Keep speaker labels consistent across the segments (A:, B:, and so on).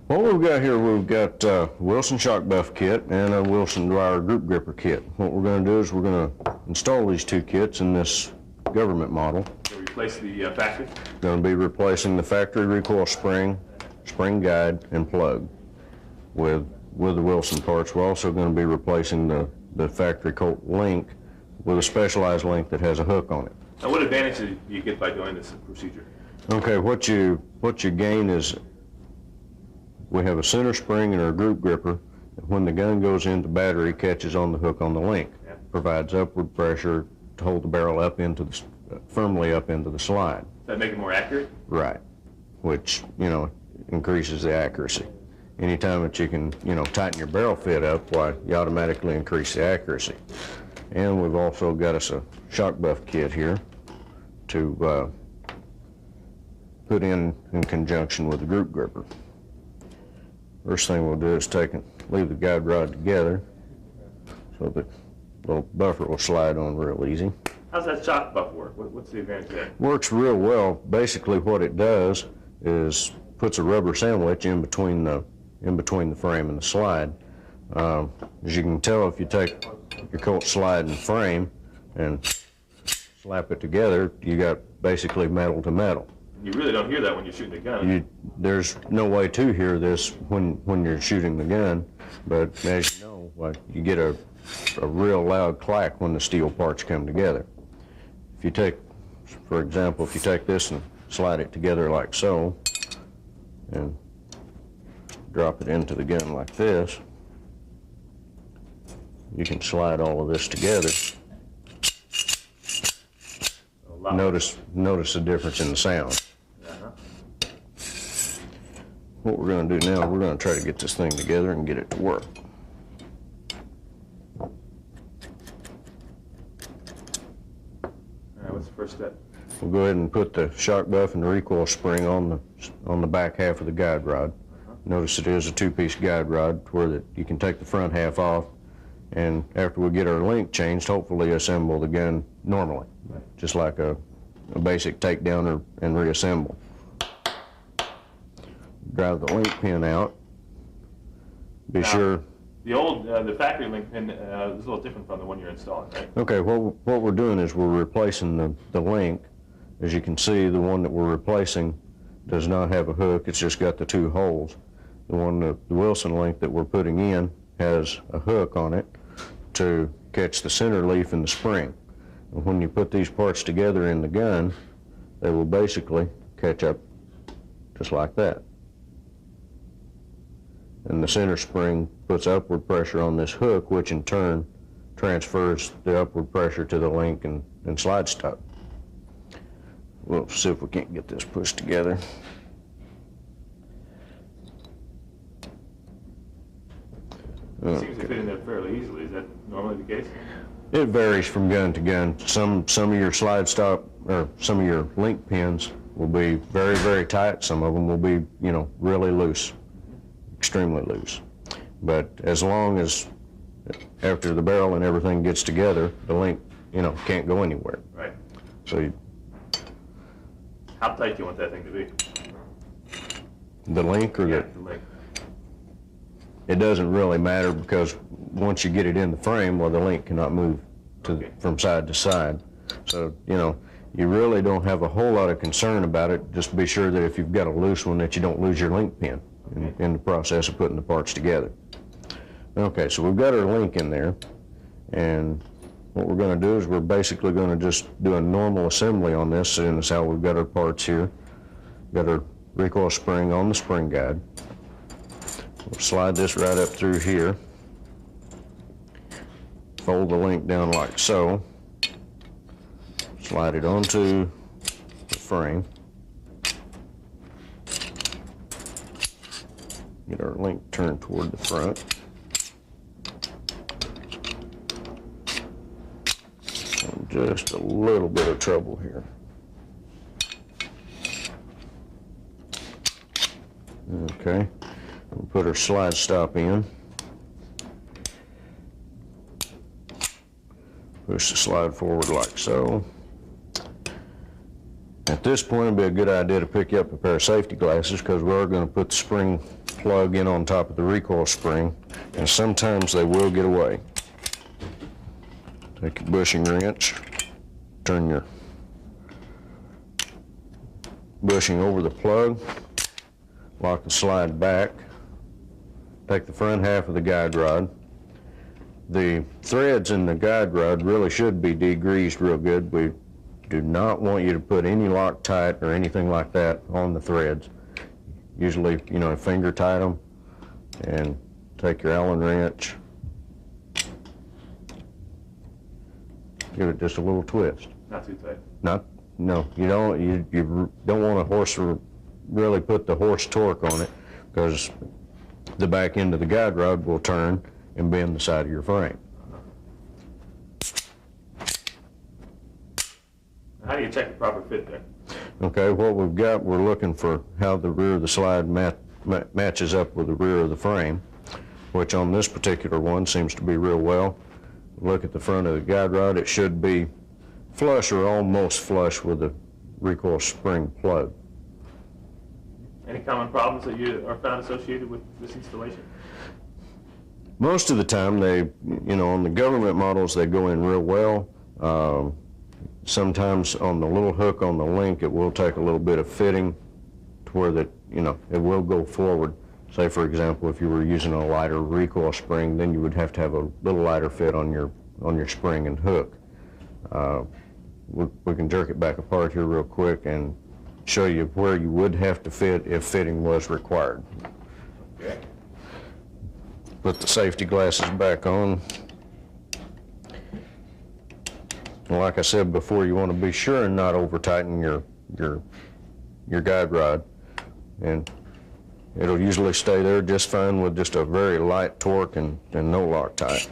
A: What we've got here, we've got Wilson shock buff kit and a Wilson Dwyer group gripper kit. What we're going to do is we're going to install these two kits in this government model.
B: So replace the factory?
A: Going to be replacing the factory recoil spring, spring guide, and plug with the Wilson parts. We're also going to be replacing the factory Colt link with a specialized link that has a hook on it.
B: Now, what advantage do you get by doing this procedure?
A: Okay, what you gain is we have a center spring and a group gripper. When the gun goes into battery, it catches on the hook on the link.
B: Yeah.
A: Provides upward pressure to hold the barrel up into the firmly up into the slide.
B: Does that make it more accurate?
A: Right, which increases the accuracy. Anytime that you can tighten your barrel fit up, why you automatically increase the accuracy. And we've also got us a shock buff kit here to put in conjunction with the group gripper. First thing we'll do is leave the guide rod together so the little buffer will slide on real easy.
B: How's that shock buff work? What's the advantage there?
A: Works real well. Basically what it does is puts a rubber sandwich in between the frame and the slide. As you can tell, if you take your Colt slide and frame and slap it together, you got basically metal to metal.
B: You really don't hear that when you're shooting the gun.
A: There's no way to hear this when you're shooting the gun, but as you know, you get a real loud clack when the steel parts come together. If you take, for example, if you take this and slide it together like so, and drop it into the gun like this, you can slide all of this together. Notice the difference in the sound. What we're going to do now, we're going to try to get this thing together and get it to work.
B: All right, what's the first step?
A: We'll go ahead and put the shock buff and the recoil spring on the back half of the guide rod. Notice it is a two-piece guide rod where you can take the front half off, and after we get our link changed, hopefully assemble the gun normally, just like a basic takedown and reassemble. Drive the link pin out. Be sure.
B: The factory link pin is a little different from the one you're installing, right?
A: Okay, what we're doing is we're replacing the link. As you can see, the one that we're replacing does not have a hook. It's just got the two holes. The Wilson link that we're putting in has a hook on it to catch the center leaf in the spring. And when you put these parts together in the gun, they will basically catch up just like that. And the center spring puts upward pressure on this hook, which in turn transfers the upward pressure to the link and slide stop. We'll see if we can't get this pushed together.
B: It seems to fit in there fairly easily. Is that normally the case?
A: It varies from gun to gun. Some of your slide stop or some of your link pins will be very, very tight. Some of them will be, really loose, extremely loose. But as long as after the barrel and everything gets together, the link, can't go anywhere.
B: Right.
A: So
B: how tight do you want that thing to be?
A: the link or
B: the link?
A: It doesn't really matter, because once you get it in the frame, well, the link cannot move from side to side. So, you really don't have a whole lot of concern about it. Just be sure that if you've got a loose one, that you don't lose your link pin in the process of putting the parts together. Okay, so we've got our link in there, and what we're going to do is we're basically going to just do a normal assembly on this, and that's how we've got our parts here. Got our recoil spring on the spring guide. We'll slide this right up through here. Fold the link down like so. Slide it onto the frame. Get our link turned toward the front. Just a little bit of trouble here. Okay, we'll put our slide stop in. Push the slide forward like so. At this point, it'd be a good idea to pick you up a pair of safety glasses, because we're going to put the spring plug in on top of the recoil spring, and sometimes they will get away. Take your bushing wrench, turn your bushing over the plug, lock the slide back, take the front half of the guide rod. The threads in the guide rod really should be degreased real good. We do not want you to put any Loctite or anything like that on the threads. Usually, finger tight them, and take your Allen wrench, give it just a little twist.
B: Not too tight.
A: No, you don't want to really put the horse torque on it, because the back end of the guide rod will turn and bend the side of your frame.
B: How do you check the proper fit there?
A: Okay, what we've got, we're looking for how the rear of the slide matches up with the rear of the frame, which on this particular one seems to be real well. Look at the front of the guide rod. It should be flush or almost flush with the recoil spring plug.
B: Any common problems that you are found associated with this installation?
A: Most of the time, on the government models, they go in real well. Sometimes on the little hook on the link, it will take a little bit of fitting to where it will go forward. Say, for example, if you were using a lighter recoil spring, then you would have to have a little lighter fit on your spring and hook. We can jerk it back apart here real quick and show you where you would have to fit if fitting was required.
B: Okay.
A: Put the safety glasses back on. And like I said before, you want to be sure and not over tighten your guide rod, and it'll usually stay there just fine with just a very light torque and no Loctite.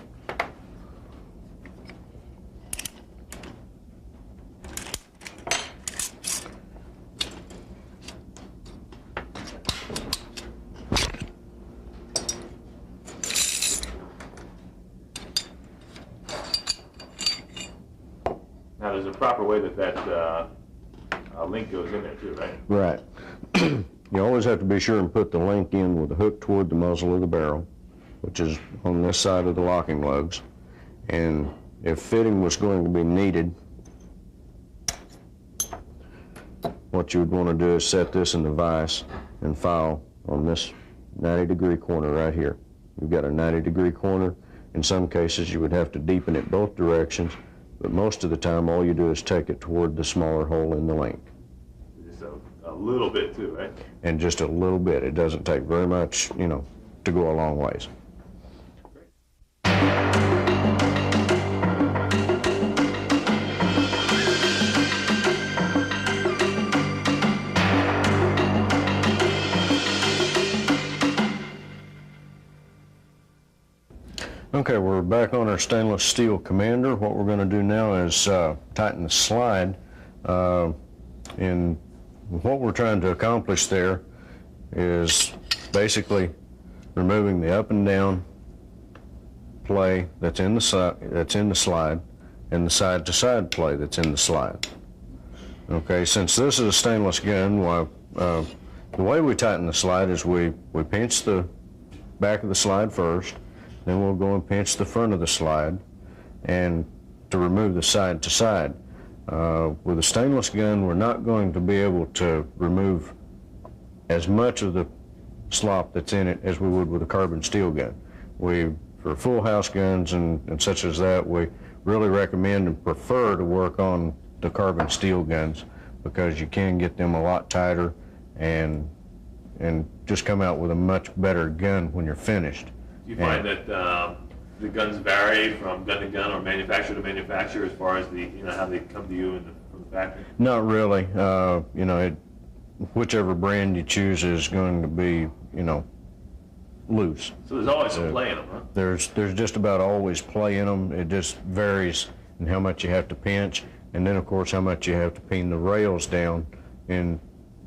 B: Now, there's a proper way that link goes in there too, right?
A: Right. You always have to be sure and put the link in with the hook toward the muzzle of the barrel, which is on this side of the locking lugs. And if fitting was going to be needed, what you would want to do is set this in the vise and file on this 90-degree corner right here. You've got a 90-degree corner. In some cases, you would have to deepen it both directions, but most of the time, all you do is take it toward the smaller hole in the link.
B: Just a little bit too, right?
A: And just a little bit. It doesn't take very much, to go a long ways. Okay, we're back on our stainless steel Commander. What we're going to do now is tighten the slide. And what we're trying to accomplish there is basically removing the up and down play that's in the slide and the side to side play that's in the slide. Okay, since this is a stainless gun, the way we tighten the slide is we pinch the back of the slide first. Then we'll go and pinch the front of the slide and to remove the side to side. With a stainless gun, we're not going to be able to remove as much of the slop that's in it as we would with a carbon steel gun. For full house guns and such as that, we really recommend and prefer to work on the carbon steel guns, because you can get them a lot tighter and just come out with a much better gun when you're finished.
B: Do you find that the guns vary from gun to gun or manufacturer to manufacturer as far as how they come to you from the factory?
A: Not really. Whichever brand you choose is going to be, loose.
B: So there's always some play in them, huh?
A: There's just about always play in them. It just varies in how much you have to pinch, and then of course how much you have to pin the rails down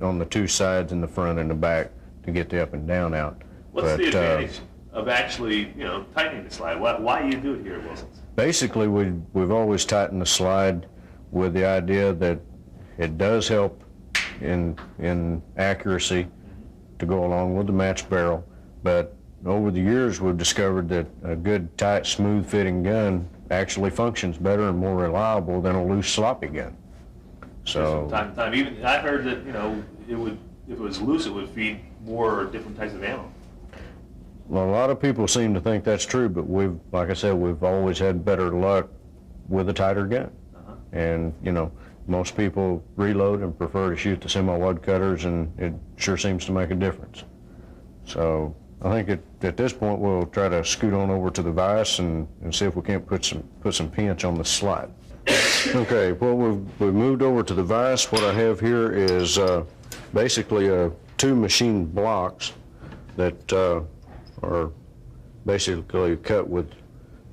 A: on the two sides in the front and the back to get the up and down out.
B: What's the advantage of actually, tightening the slide? Why do you do it here at Wilson's?
A: Basically, we've always tightened the slide with the idea that It does help in accuracy to go along with the match barrel, but over the years we've discovered that a good, tight, smooth fitting gun actually functions better and more reliable than a loose, sloppy gun. So
B: From time to time, even I heard that it would, if it was loose, it would feed more different types of ammo.
A: well, a lot of people seem to think that's true, but like I said, we've always had better luck with a tighter gun. And most people reload and prefer to shoot the semi-wad cutters, and it sure seems to make a difference. So I think at this point we'll try to scoot on over to the vise and see if we can't put some pinch on the slide. Okay, well, we've moved over to the vise. What I have here is basically two machine blocks that are basically cut with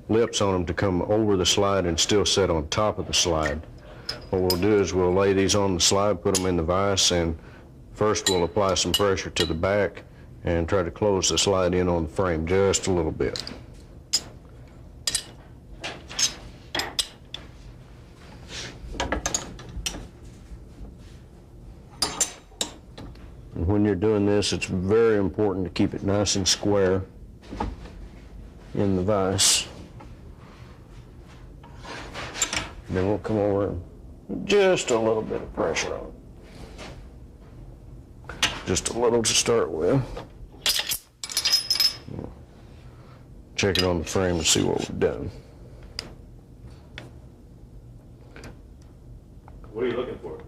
A: lips on them to come over the slide and still set on top of the slide. What we'll do is we'll lay these on the slide, put them in the vise, and first we'll apply some pressure to the back and try to close the slide in on the frame just a little bit. And when you're doing this, it's very important to keep it nice and square in the vise. Then we'll come over and just a little bit of pressure on it. Just a little to start with. Check it on the frame and see what we've done.
B: What are you looking for?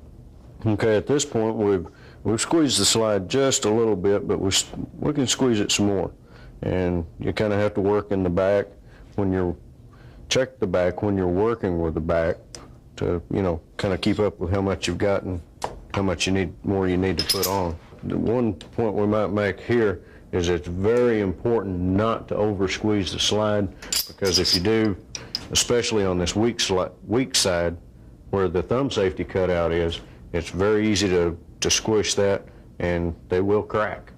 A: Okay, at this point we've squeezed the slide just a little bit, but we can squeeze it some more. And you kind of have to work in the back check the back when you're working with the back to, kind of keep up with how much you've got and how much more you need to put on. The one point we might make here is it's very important not to over squeeze the slide, because if you do, especially on this weak side where the thumb safety cutout is, it's very easy to squish that and they will crack.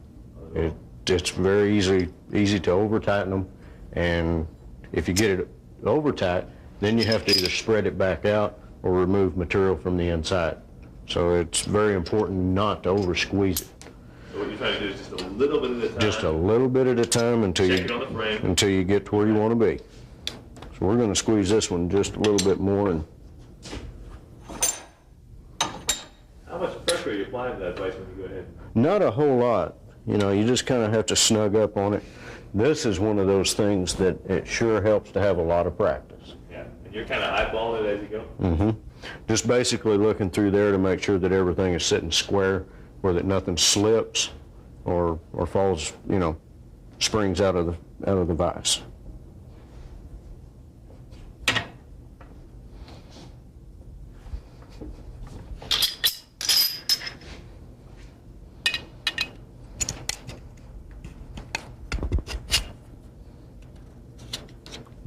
A: It's very easy to over tighten them, and if you get it over tight, then you have to either spread it back out or remove material from the inside. So it's very important not to over squeeze it.
B: So what you're trying to do is just a little bit at a time.
A: Just a little bit at a time until
B: Check it on the frame.
A: until you get to where you want to be. So we're going to squeeze this one just a little bit more. And
B: How much pressure are you applying to that vise when you go ahead?
A: not a whole lot. You just kind of have to snug up on it. This is one of those things that it sure helps to have a lot of practice.
B: Yeah, and you're kind of eyeballing it as you go?
A: Just basically looking through there to make sure that everything is sitting square, where that nothing slips or falls, springs out of the vise.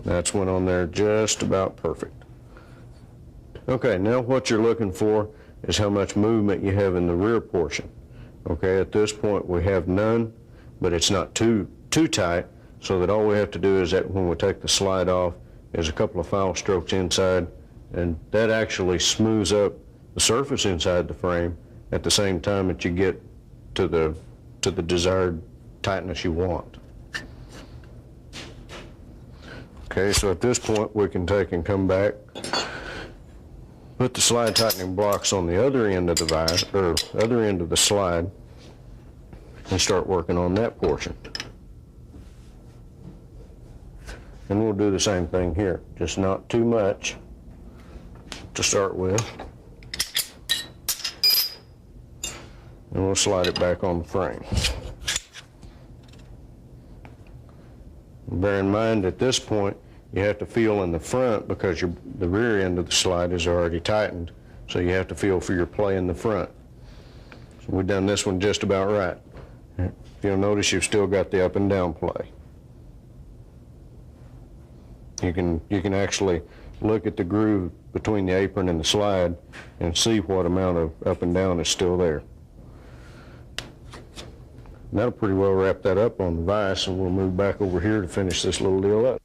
A: That's went on there just about perfect. Okay, now what you're looking for is how much movement you have in the rear portion. Okay, at this point we have none, but it's not too tight, so that all we have to do is that when we take the slide off is a couple of file strokes inside, and that actually smooths up the surface inside the frame at the same time that you get to the desired tightness you want. Okay, so at this point we can take and come back, put the slide tightening blocks on the other end of the vise, or other end of the slide, and start working on that portion. And we'll do the same thing here, just not too much to start with. And we'll slide it back on the frame. Bear in mind at this point you have to feel in the front, because the rear end of the slide is already tightened, so you have to feel for your play in the front. So we've done this one just about right. You'll notice you've still got the up and down play. You can actually look at the groove between the apron and the slide and see what amount of up and down is still there. That'll pretty well wrap that up on the vise, and we'll move back over here to finish this little deal up.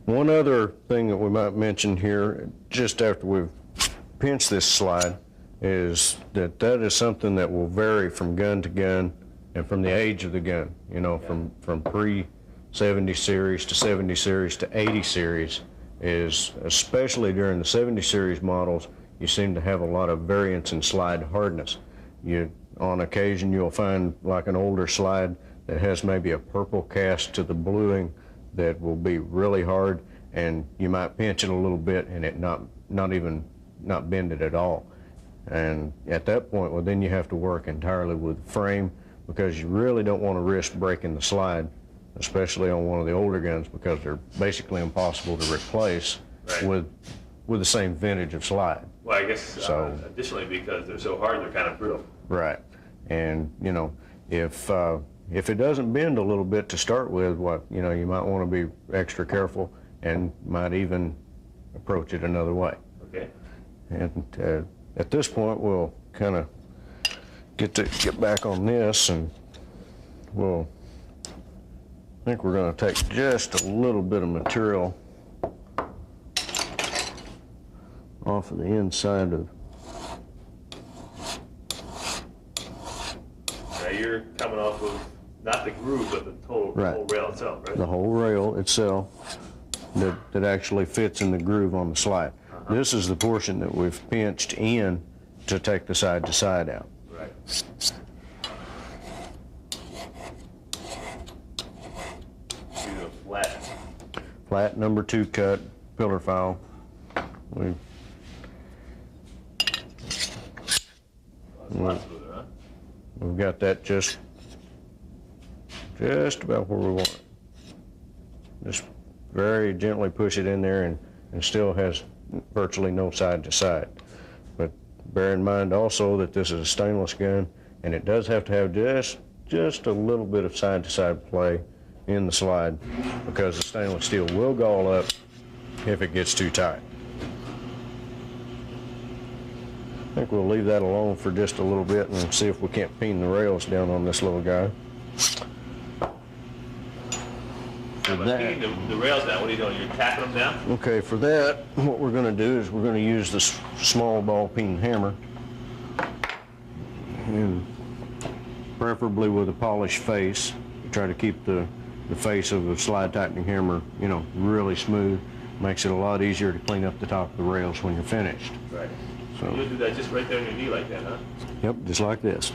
A: One other thing that we might mention here, just after we've pinch this slide is that is something that will vary from gun to gun and from the age of the gun, you know, from pre-70 series to 70 series to 80 series is, especially during the 70 series models, you seem to have a lot of variance in slide hardness. On occasion, you'll find like an older slide that has maybe a purple cast to the bluing that will be really hard, and you might pinch it a little bit and it not bend it at all. And at that point, well, then you have to work entirely with the frame, because you really don't want to risk breaking the slide, especially on one of the older guns, because they're basically impossible to replace with the same vintage of slide.
B: Well, I guess additionally, because they're so hard, they're kind of brittle.
A: Right. And, you know, if it doesn't bend a little bit to start with, you might want to be extra careful and might even approach it another way.
B: Okay.
A: And at this point, we'll kind of get back on this, and I think we're going to take just a little bit of material off of the inside of.
B: Now you're coming off of not the groove, but the whole rail itself, right?
A: The whole rail itself that actually fits in the groove on the slide. This is the portion that we've pinched in to take the side to side out.
B: Right. Do a
A: Flat number 2 cut pillar file. We've got that just about where we want it. Just very gently push it in there, and still has virtually no side to side. But bear in mind also that this is a stainless gun, and it does have to have just a little bit of side to side play in the slide, because the stainless steel will gall up if it gets too tight. I think we'll leave that alone for just a little bit and see if we can't peen the rails down on this little guy.
B: The rails down, what are you doing? You're tapping them down?
A: Okay, for that, what we're going to do is we're going to use this small ball peen hammer, and preferably with a polished face. Try to keep the face of a slide tightening hammer, you know, really smooth. Makes it a lot easier to clean up the top of the rails when you're finished.
B: Right.
A: So
B: you'll do that just right there on your knee like that, huh?
A: Yep, just like this.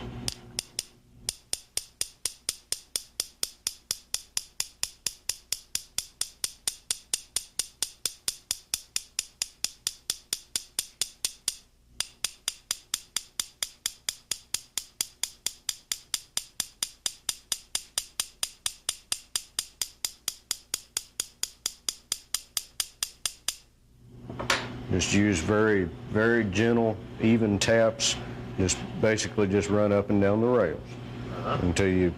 A: Just use very, very gentle, even taps. Just basically just run up and down the rails until you,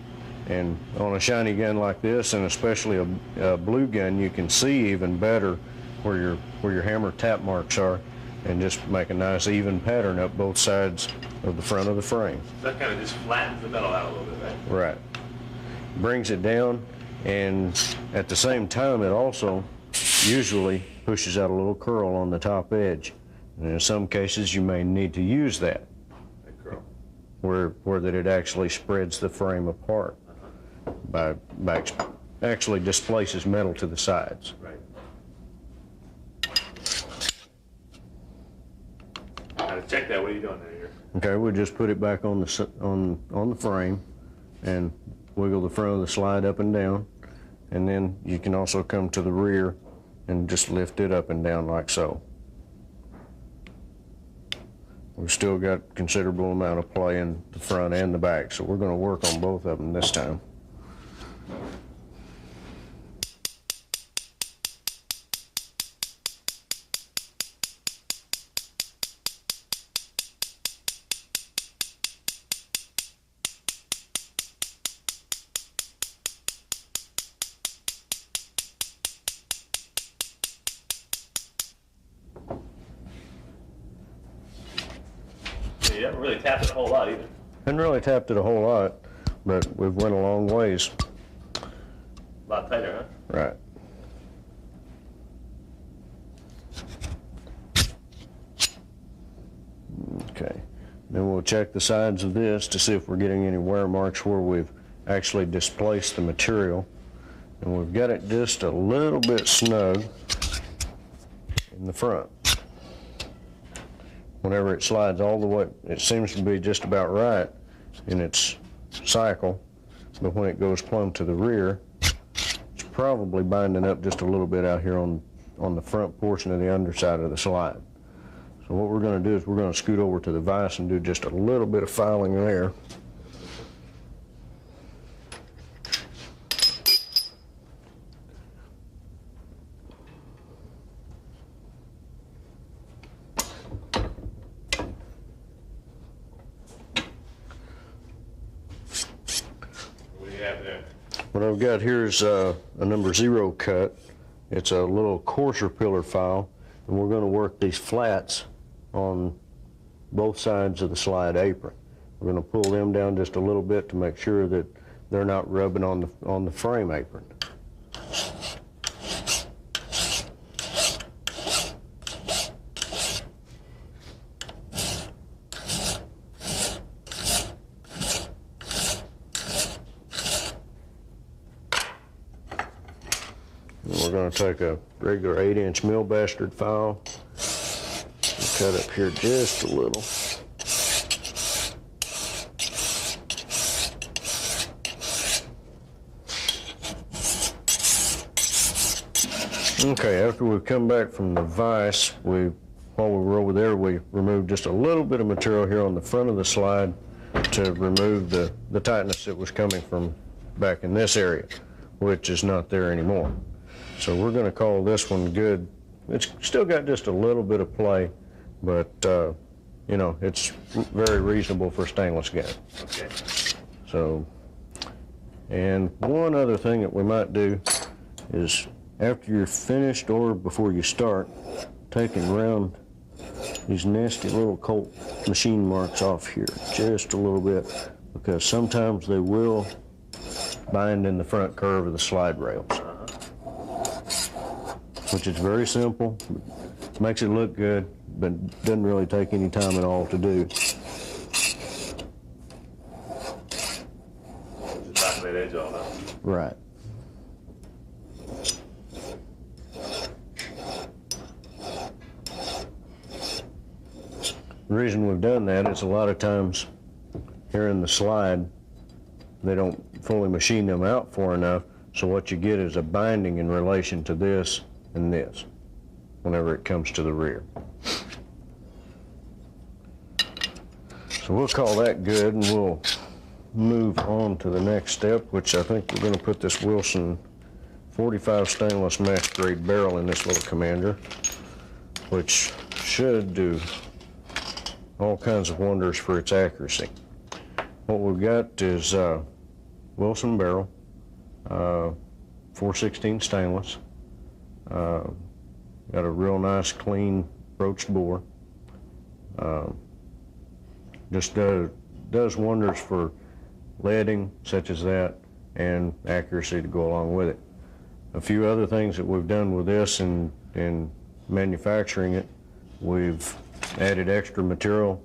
A: and on a shiny gun like this, and especially a blue gun, you can see even better where your hammer tap marks are, and just make a nice even pattern up both sides of the front of the frame.
B: That kind of just flattens the metal out a little bit, right?
A: Right. Brings it down, and at the same time, it also usually pushes out a little curl on the top edge. And in some cases, you may need to use that,
B: Curl.
A: where that it actually spreads the frame apart by actually displaces metal to the sides.
B: Right. Now to check that, what are you doing there?
A: Okay, we'll just put it back on the frame and wiggle the front of the slide up and down, and then you can also come to the rear and just lift it up and down like so. We've still got considerable amount of play in the front and the back, so we're going to work on both of them this time.
B: You haven't really tapped it a whole lot either.
A: Hadn't really tapped it a whole lot, but we've went a long ways.
B: A lot tighter, huh?
A: Right. Then we'll check the sides of this to see if we're getting any wear marks where we've actually displaced the material. And we've got it just a little bit snug in the front. Whenever it slides all the way, it seems to be just about right in its cycle, but when it goes plumb to the rear, it's probably binding up just a little bit out here on the front portion of the underside of the slide. So what we're going to do is we're going to scoot over to the vise and do just a little bit of filing there.
B: What do you have there?
A: What I've got here is a number 0 cut. It's a little coarser pillar file, and we're going to work these flats on both sides of the slide apron. We're going to pull them down just a little bit to make sure that they're not rubbing on the frame apron. And we're going to take a regular 8-inch mill bastard file and cut up here just a little. Okay, after we've come back from the vise, while we were over there, we removed just a little bit of material here on the front of the slide to remove the tightness that was coming from back in this area, which is not there anymore. So we're going to call this one good. It's still got just a little bit of play, but you know, it's very reasonable for a stainless gun.
B: Okay.
A: So, and one other thing that we might do is after you're finished or before you start, taking around these nasty little Colt machine marks off here just a little bit, because sometimes they will bind in the front curve of the slide rails, which is very simple, makes it look good, but doesn't really take any time at all to do.
B: Just knock that edge off. Huh?
A: Right. The reason we've done that is a lot of times here in the slide, they don't fully machine them out far enough, so what you get is a binding in relation to this and this whenever it comes to the rear. So we'll call that good, and we'll move on to the next step, which I think we're going to put this Wilson 45 stainless mesh grade barrel in this little Commander, which should do all kinds of wonders for its accuracy. What we've got is Wilson barrel, 416 stainless, got a real nice clean broached bore. Just does wonders for leading such as that, and accuracy to go along with it. A few other things that we've done with this in manufacturing it, we've added extra material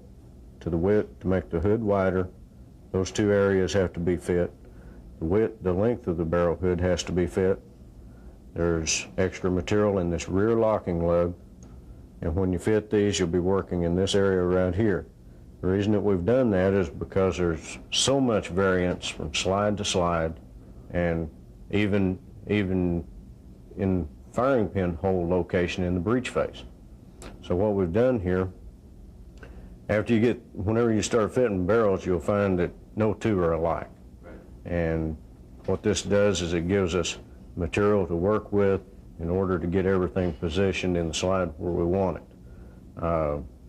A: to the width to make the hood wider. Those two areas have to be fit. The length of the barrel hood has to be fit. There's extra material in this rear locking lug, and when you fit these, you'll be working in this area around here. The reason that we've done that is because there's so much variance from slide to slide, and even in firing pin hole location in the breech face. So what we've done here, whenever you start fitting barrels, you'll find that no two are alike.
B: Right. And
A: what this does is it gives us material to work with in order to get everything positioned in the slide where we want it.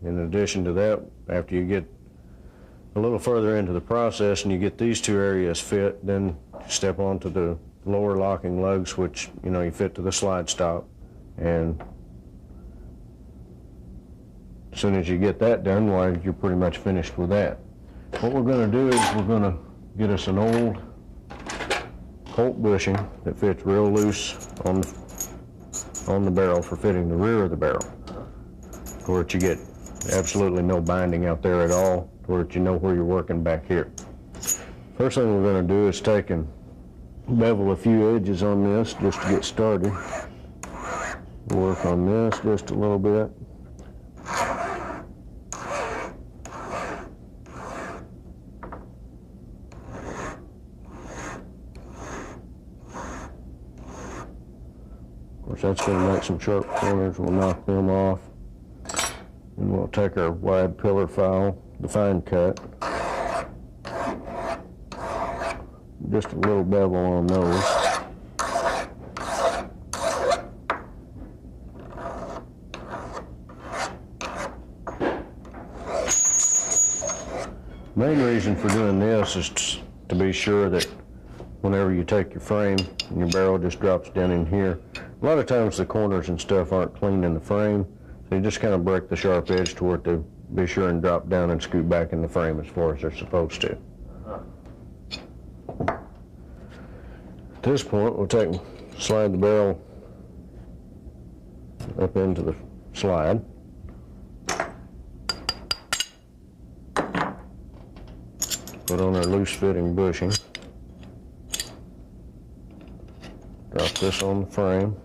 A: In addition to that, after you get a little further into the process and you get these two areas fit, then step onto the lower locking lugs, which you fit to the slide stop, and as soon as you get that done, why, you're pretty much finished with that. What we're going to do is we're going to get us an old Colt bushing that fits real loose on the barrel for fitting the rear of the barrel. Of course, you get absolutely no binding out there at all, where you know where you're working back here. First thing we're going to do is take and bevel a few edges on this just to get started. Work on this just a little bit. Of course, that's going to make some sharp corners. We'll knock them off. And we'll take our wide pillar file, the fine cut. Just a little bevel on those. Main reason for doing this is to be sure that whenever you take your frame and your barrel just drops down in here, a lot of times the corners and stuff aren't clean in the frame, so you just kind of break the sharp edge to it to be sure and drop down and scoot back in the frame as far as they're supposed to. At this point, we'll slide the barrel up into the slide. Put on our loose fitting bushing. Drop this on the frame.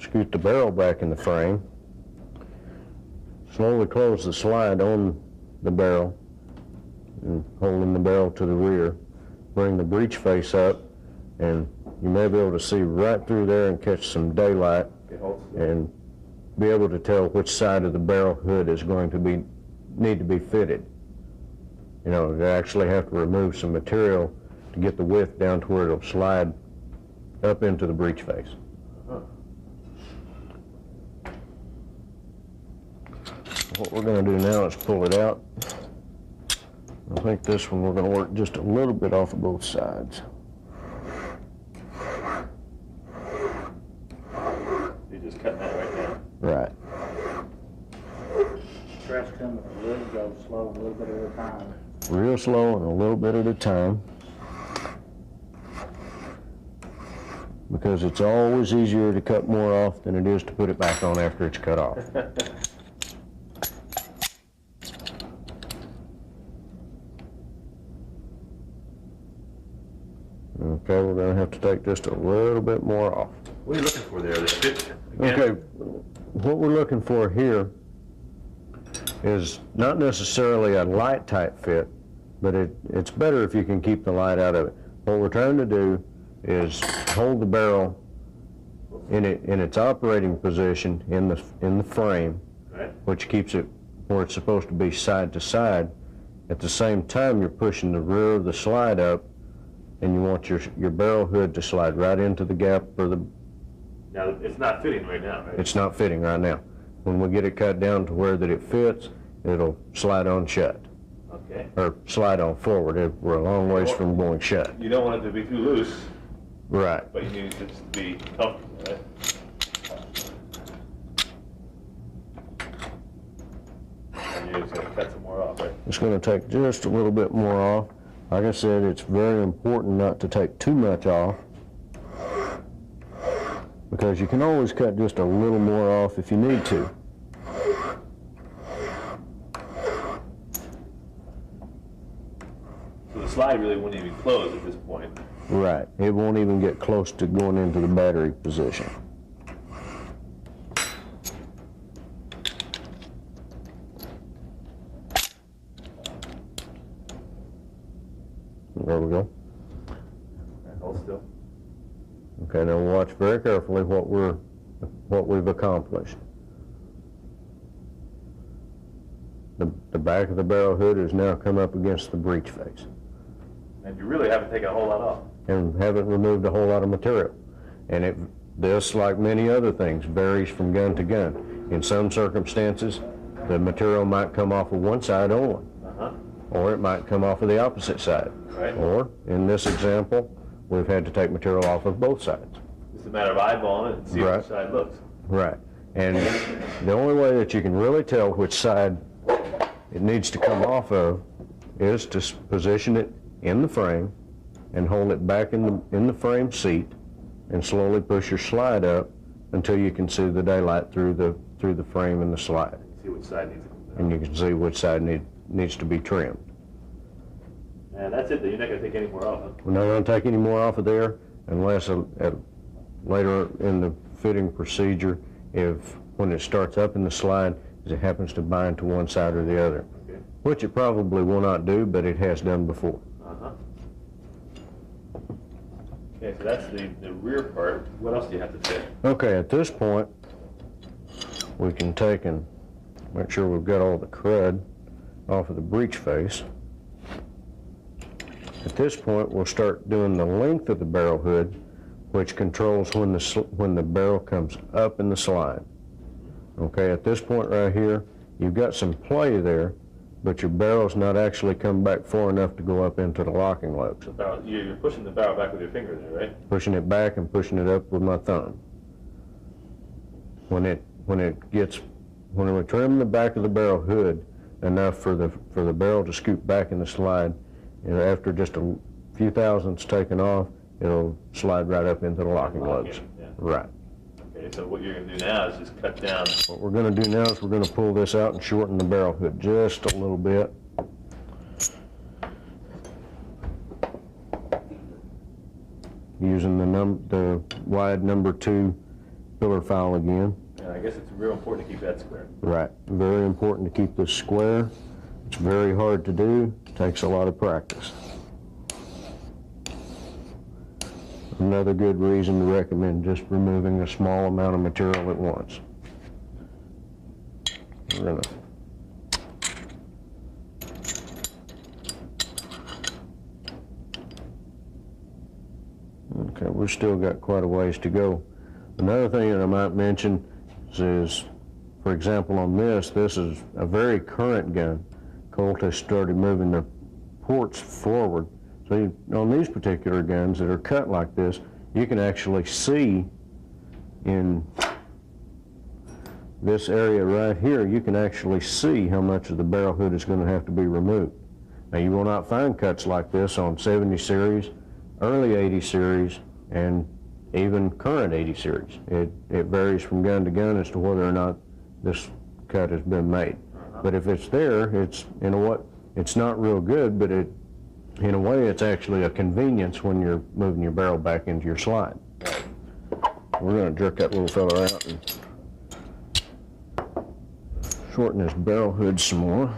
A: Scoot the barrel back in the frame. Slowly close the slide on the barrel and holding the barrel to the rear. Bring the breech face up, and you may be able to see right through there and catch some daylight and be able to tell which side of the barrel hood is going to need to be fitted. You know, you actually have to remove some material to get the width down to where it'll slide up into the breech face. What we're going to do now is pull it out. I think this one we're going to work just a little bit off of both sides.
B: You're just cutting that right now.
A: Right.
C: Press coming a little, go slow a little bit at a time.
A: Real slow and a little bit at a time. Because it's always easier to cut more off than it is to put it back on after it's cut off. Okay, we're going to have to take just a little bit more off.
B: What are you looking for there? The fit? Again?
A: Okay, what we're looking for here is not necessarily a light tight fit, but it's better if you can keep the light out of it. What we're trying to do is hold the barrel in its operating position in the frame,
B: Right.
A: which keeps it where it's supposed to be side to side. At the same time, you're pushing the rear of the slide up, and you want your barrel hood to slide right into the gap for the.
B: Now, it's not fitting right now, right?
A: It's not fitting right now. When we get it cut down to where that it fits, it'll slide on shut,
B: Okay.
A: or slide on forward. We're a long ways from going shut.
B: You don't want it to be too loose,
A: Right.
B: but you need it to be comfortable, right? And you're just going to cut some more off, right?
A: It's going to take just a little bit more off. Like I said, it's very important not to take too much off, because you can always cut just a little more off if you need to.
B: So the slide really wouldn't even close at this point.
A: Right. It won't even get close to going into the battery position. There we go.
B: Right, hold still.
A: Okay, now watch very carefully what we've accomplished. The back of the barrel hood has now come up against the breech face,
B: And you really haven't taken a whole lot off.
A: and haven't removed a whole lot of material. And this, like many other things, varies from gun to gun. In some circumstances, the material might come off of one side only,
B: Uh-huh.
A: or it might come off of the opposite side.
B: Right.
A: Or, in this example, we've had to take material off of both sides.
B: It's a matter of eyeballing it and see
A: Right.
B: which side looks.
A: Right. And the only way that you can really tell which side it needs to come off of is to position it in the frame and hold it back in the frame seat and slowly push your slide up until you can see the daylight through the frame and the slide.
B: See which side needs to come
A: and you can see which side needs to be trimmed.
B: And that's it, you're not gonna take any more off, huh?
A: We're not going to take any more off of there unless later in the fitting procedure, when it starts up in the slide, it happens to bind to one side or the other,
B: Okay.
A: which it probably will not do, but it has done before.
B: Uh-huh. Okay, so that's the rear part. What else do you have to fit?
A: Okay, at this point, we can take and make sure we've got all the crud off of the breech face. At this point, we'll start doing the length of the barrel hood, which controls when the barrel comes up in the slide. Okay, at this point right here, you've got some play there, but your barrel's not actually come back far enough to go up into the locking lugs.
B: The barrel, you're pushing the barrel back with your finger there, right?
A: Pushing it back and pushing it up with my thumb. When we trim the back of the barrel hood enough for the barrel to scoot back in the slide, after just a few thousandths taken off, it'll slide right up into the locking lugs.
B: Yeah.
A: Right.
B: Okay, so what you're gonna do now is just cut down.
A: What we're going to do now is we're going to pull this out and shorten the barrel hood just a little bit. Using the wide number 2 pillar file again.
B: And I guess it's real important to keep that square.
A: Right. Very important to keep this square. It's very hard to do. Takes a lot of practice. Another good reason to recommend just removing a small amount of material at once. We're gonna Okay, we've still got quite a ways to go. Another thing that I might mention is, for example, on this is a very current gun. Colt has started moving the ports forward. So on these particular guns that are cut like this, you can actually see in this area right here, you can actually see how much of the barrel hood is going to have to be removed. Now, you will not find cuts like this on 70 series, early 80 series, and even current 80 series. It varies from gun to gun as to whether or not this cut has been made. But if it's there, it's not real good, but in a way, it's actually a convenience when you're moving your barrel back into your slide. We're going to jerk that little fella out and shorten this barrel hood some more.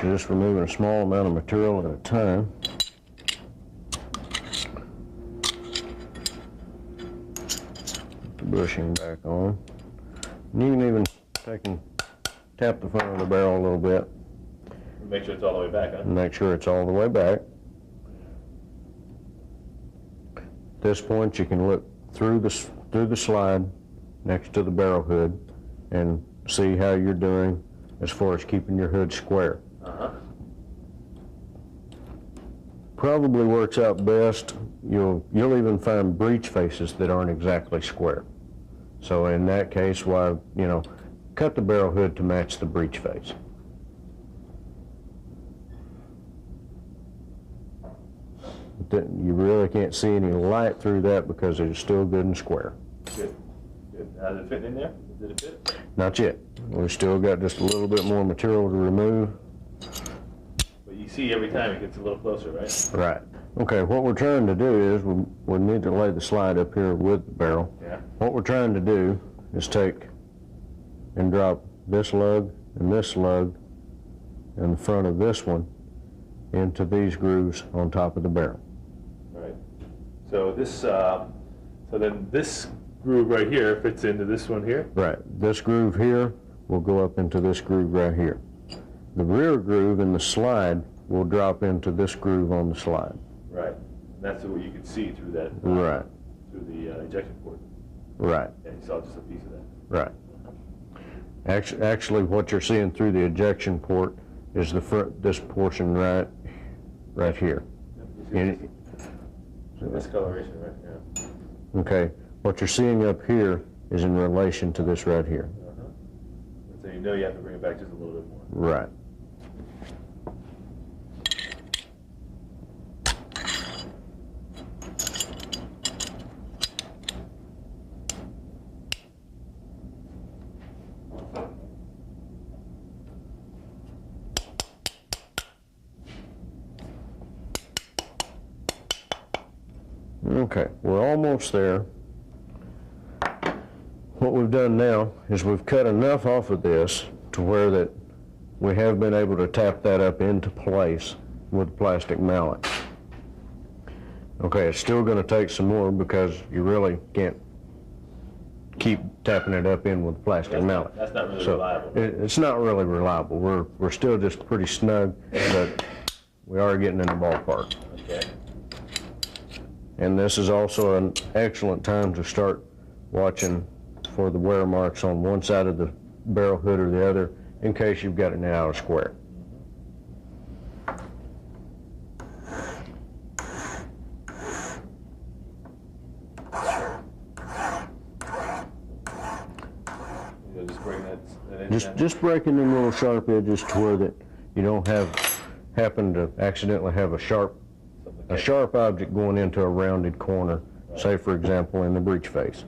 A: Just removing a small amount of material at a time. Put the bushing back on. And you can even tap the front of the barrel a little bit.
B: Make sure it's all the way back, huh?
A: And make sure it's all the way back. At this point, you can look through the slide next to the barrel hood and see how you're doing as far as keeping your hood square.
B: Uh-huh.
A: Probably works out best. You'll even find breech faces that aren't exactly square. So in that case, cut the barrel hood to match the breech face. You really can't see any light through that because it's still good and square.
B: Good. Good. Is it fitting in there? Did it fit?
A: Not yet. We've still got just a little bit more material to remove.
B: But you see every time it gets a little closer, right?
A: Right. Okay, what we're trying to do is we need to lay the slide up here with the barrel.
B: Yeah.
A: What we're trying to do is take and drop this lug and this lug in the front of this one into these grooves on top of the barrel.
B: Right. So then this groove right here fits into this one here.
A: Right. This groove here will go up into this groove right here. The rear groove in the slide will drop into this groove on the slide.
B: Right. And that's what you can see through that.
A: Right.
B: Through the ejection port.
A: Right.
B: And you saw just a piece of that.
A: Right. Actually, what you're seeing through the ejection port is this portion right here.
B: Discoloration, right? Yeah.
A: Okay. What you're seeing up here is in relation to this right here.
B: you know you have to bring it back just a little bit more.
A: Right. Okay, we're almost there. What we've done now is we've cut enough off of this to where that we have been able to tap that up into place with the plastic mallet. Okay, it's still going to take some more because you really can't keep tapping it up in with the plastic mallet.
B: That's not really
A: So
B: reliable.
A: it's not really reliable. We're still just pretty snug, but we are getting in the ballpark.
B: Okay.
A: And this is also an excellent time to start watching for the wear marks on one side of the barrel hood or the other, in case you've got it out of square.
B: You know, just bring that in.
A: Just breaking them little sharp edges to where that you don't happen to accidentally have a sharp object going into a rounded corner, say for example in the breech face.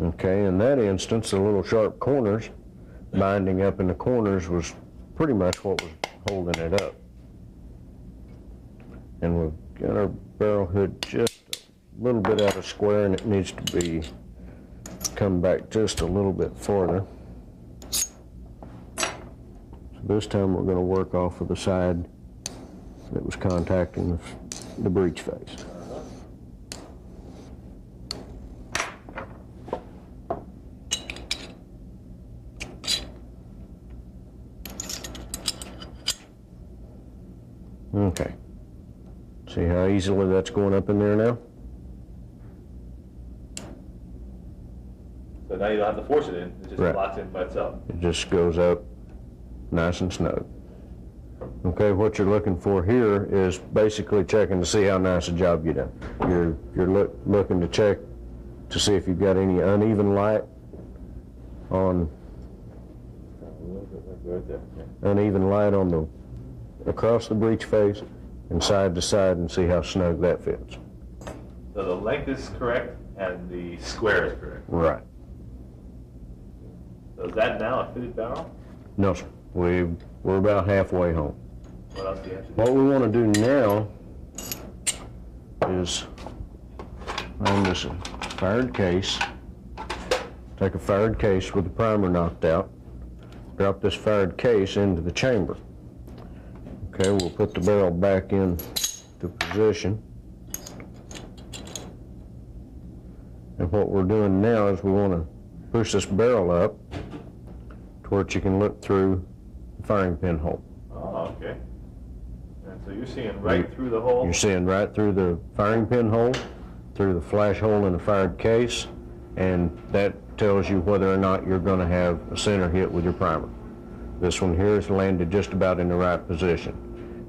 A: Okay, in that instance, the little sharp corners, binding up in the corners was pretty much what was holding it up. And we've got our barrel hood just a little bit out of square, and it needs to be come back just a little bit farther. So this time we're going to work off of the side that was contacting the breech face. Okay. See how easily that's going up in there now?
B: So now you don't have to force it in, it just
A: Right.
B: locks in by itself.
A: It just goes up nice and snug. Okay, what you're looking for here is basically checking to see how nice a job you done. You're looking to check to see if you've got any uneven light on
B: A little bit like right there. Okay.
A: uneven light on the across the breech face and side to side, and see how snug that fits.
B: So the length is correct and the square is correct.
A: Right.
B: So is that now a fitted barrel?
A: No, sir. We're about halfway home.
B: What else do you have to do?
A: What we want to do now is find us a fired case. Take a fired case with the primer knocked out. Drop this fired case into the chamber. Okay, we'll put the barrel back in to position. And what we're doing now is we want to push this barrel up to where you can look through the firing pin hole.
B: Oh, okay. And so you're seeing right through the hole?
A: You're seeing right through the firing pin hole, through the flash hole in the fired case, and that tells you whether or not you're going to have a center hit with your primer. This one here is landed just about in the right position.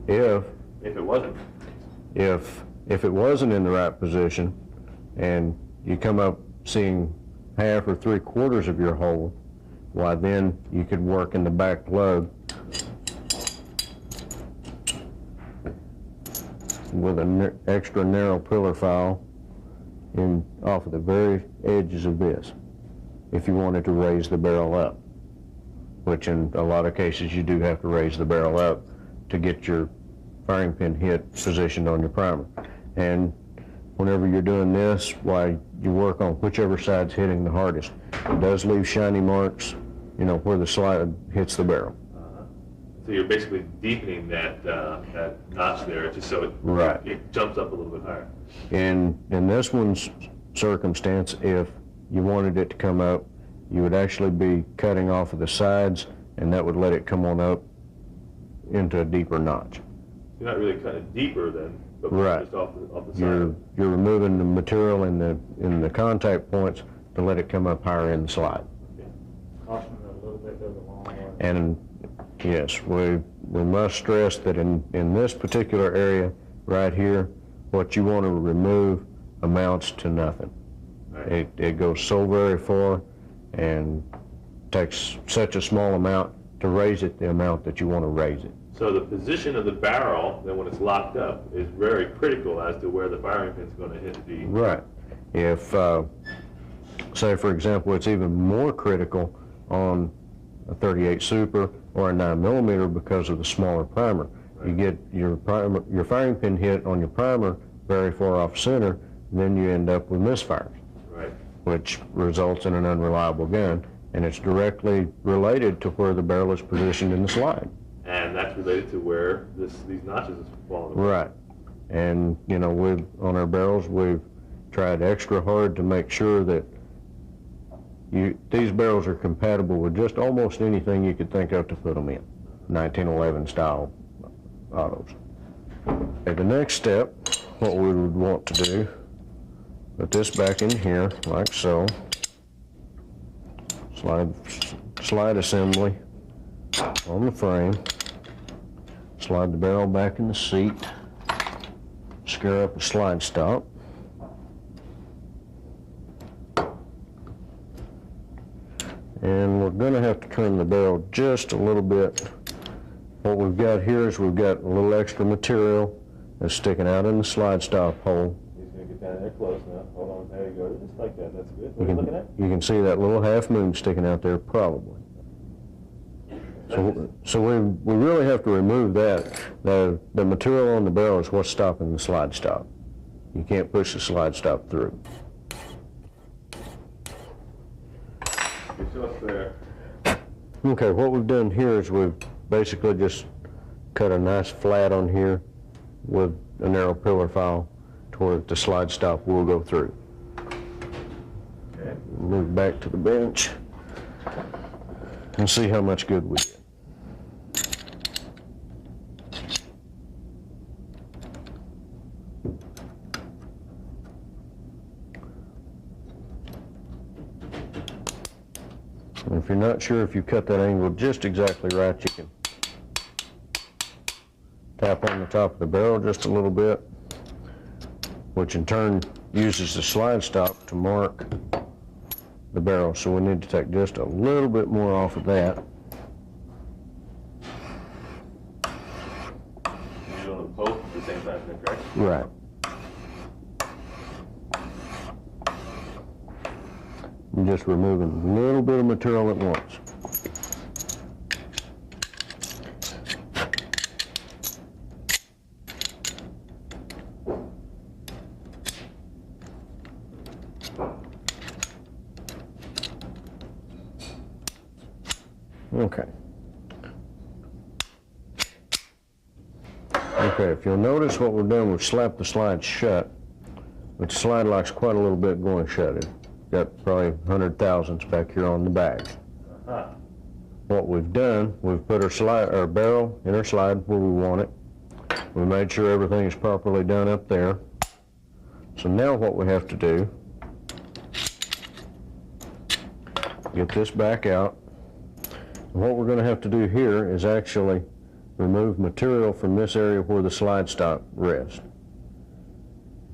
A: If
B: it wasn't?
A: If it wasn't in the right position, and you come up seeing half or 3/4 of your hole, why then you could work in the back lug with an extra narrow pillar file in off of the very edges of this, if you wanted to raise the barrel up, which in a lot of cases you do have to raise the barrel up to get your firing pin hit positioned on your primer. And whenever you're doing this, why you work on whichever side's hitting the hardest. It does leave shiny marks, you know, where the slide hits the barrel.
B: So you're basically deepening that notch there, just so
A: Right.
B: it jumps up a little bit higher.
A: In this one's circumstance, if you wanted it to come up, you would actually be cutting off of the sides, and that would let it come on up into a deeper notch.
B: You're not really cutting it deeper then, but
A: Right.
B: just off the
A: You're
B: side.
A: removing the material in the contact points to let it come up higher in the slide.
C: Caution it a little bit goes a long way.
A: And Yes, we must stress that in this particular area right here, what you want to remove amounts to nothing.
B: Right.
A: It goes so very far and takes such a small amount to raise it the amount that you want to raise it.
B: So the position of the barrel, then when it's locked up, is very critical as to where the firing pin's going to hit the...
A: Right. If, say for example, it's even more critical on a 38 Super or a 9mm because of the smaller primer.
B: Right.
A: You get your firing pin hit on your primer very far off center, then you end up with misfires,
B: Right.
A: which results in an unreliable gun, and it's directly related to where the barrel is positioned in the slide.
B: And that's related to where these notches is falling away.
A: Right. And, you know, on our barrels, we've tried extra hard to make sure that these barrels are compatible with just almost anything you could think of to put them in, 1911 style autos. Okay, the next step, what we would want to do, put this back in here like so, slide assembly on the frame, slide the barrel back in the seat, screw up a slide stop, and we're going to have to turn the barrel just a little bit. What we've got here is we've got a little extra material that's sticking out in the slide stop hole.
B: He's going to get down there close now. Hold on, there you go. Just like that. That's good. What are you looking at?
A: You can see that little half moon sticking out there probably. So we really have to remove that. The material on the barrel is what's stopping the slide stop. You can't push the slide stop through.
B: Get yours there.
A: Okay, what we've done here is we've basically just cut a nice flat on here with a narrow pillar file to where the slide stop will go through.
B: Okay.
A: Move back to the bench and see how much good we did. And if you're not sure if you cut that angle just exactly right, you can tap on the top of the barrel just a little bit, which in turn uses the slide stop to mark the barrel. So we need to take just a little bit more off of that.
B: You're doing the post at the same time, is that correct?
A: Right. I'm just removing a little bit of material at once. Okay. Okay, if you'll notice what we've done, we've slapped the slide shut, but the slide lock's quite a little bit going shut. It's got probably 100 thousandths back here on the bag.
B: Uh-huh.
A: What we've done, we've put our barrel in our slide where we want it. We made sure everything is properly done up there. So now what we have to do, get this back out. And what we're going to have to do here is actually remove material from this area where the slide stop rests.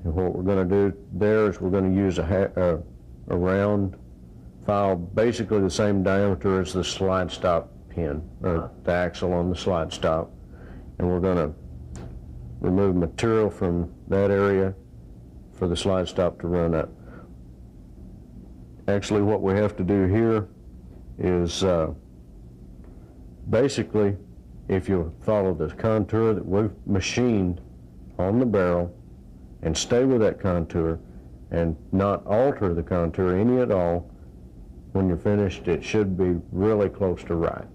A: And what we're going to do there is we're going to use a round file, basically the same diameter as the slide stop pin, or the axle on the slide stop. And we're going to remove material from that area for the slide stop to run up. Actually, what we have to do here is basically, if you follow the contour that we've machined on the barrel and stay with that contour and not alter the contour any at all, when you're finished, it should be really close to right.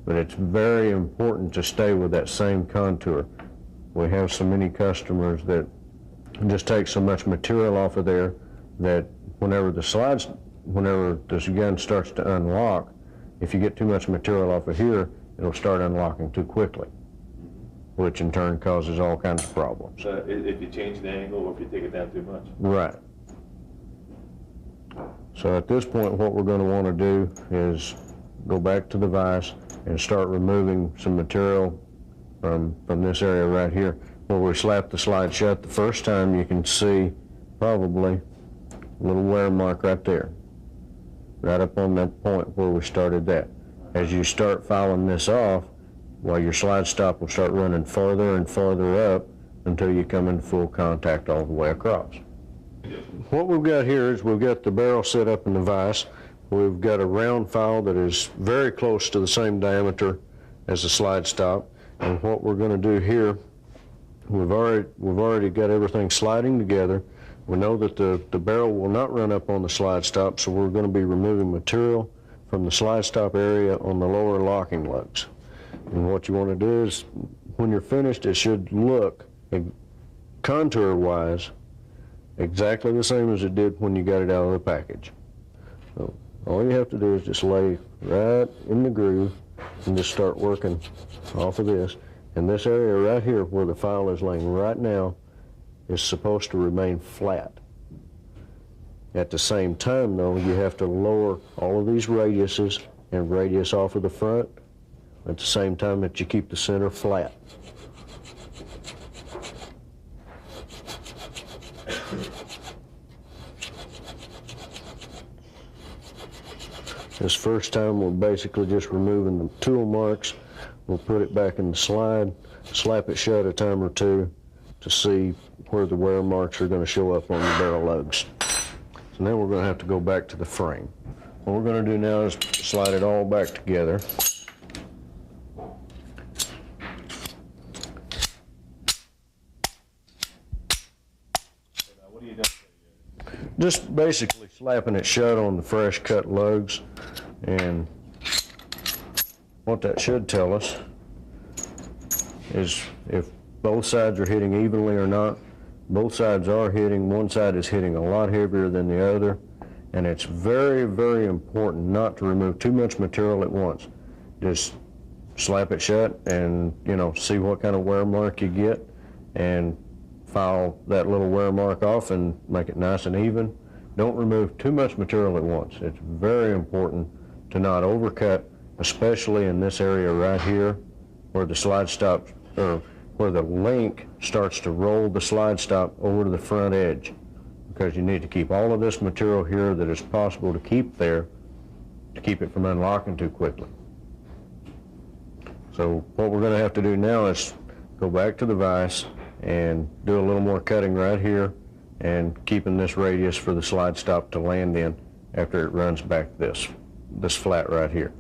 A: But it's very important to stay with that same contour. We have so many customers that just take so much material off of there that whenever this gun starts to unlock, if you get too much material off of here, it'll start unlocking too quickly, which in turn causes all kinds of problems.
B: So if you change the angle or if you take it down too much.
A: Right. So at this point, what we're going to want to do is go back to the vise, and start removing some material from this area right here. Where we slap the slide shut the first time, you can see probably a little wear mark right there, right up on that point where we started that. As you start filing this off, well, your slide stop will start running farther and farther up until you come into full contact all the way across. What we've got here is we've got the barrel set up in the vise. We've got a round file that is very close to the same diameter as the slide stop. And what we're going to do here, we've already got everything sliding together. We know that the barrel will not run up on the slide stop, so we're going to be removing material from the slide stop area on the lower locking lugs. And what you want to do is, when you're finished, it should look contour-wise exactly the same as it did when you got it out of the package. So all you have to do is just lay right in the groove and just start working off of this. And this area right here where the file is laying right now is supposed to remain flat. At the same time, though, you have to lower all of these radiuses and radius off of the front at the same time that you keep the center flat. This first time we're basically just removing the tool marks. We'll put it back in the slide, slap it shut a time or two to see where the wear marks are going to show up on the barrel lugs. So now we're going to have to go back to the frame. What we're going to do now is slide it all back together.
B: What are you doing?
A: Just basically slapping it shut on the fresh cut lugs, and what that should tell us is if both sides are hitting evenly or not. Both sides are hitting. One side is hitting a lot heavier than the other, and it's very, very important not to remove too much material at once. Just slap it shut and, see what kind of wear mark you get, and file that little wear mark off and make it nice and even. Don't remove too much material at once. It's very important to not overcut, especially in this area right here where the slide stop, or where the link starts to roll the slide stop over to the front edge, because you need to keep all of this material here that is possible to keep there to keep it from unlocking too quickly. So what we're going to have to do now is go back to the vise and do a little more cutting right here and keeping this radius for the slide stop to land in after it runs back this flat right here.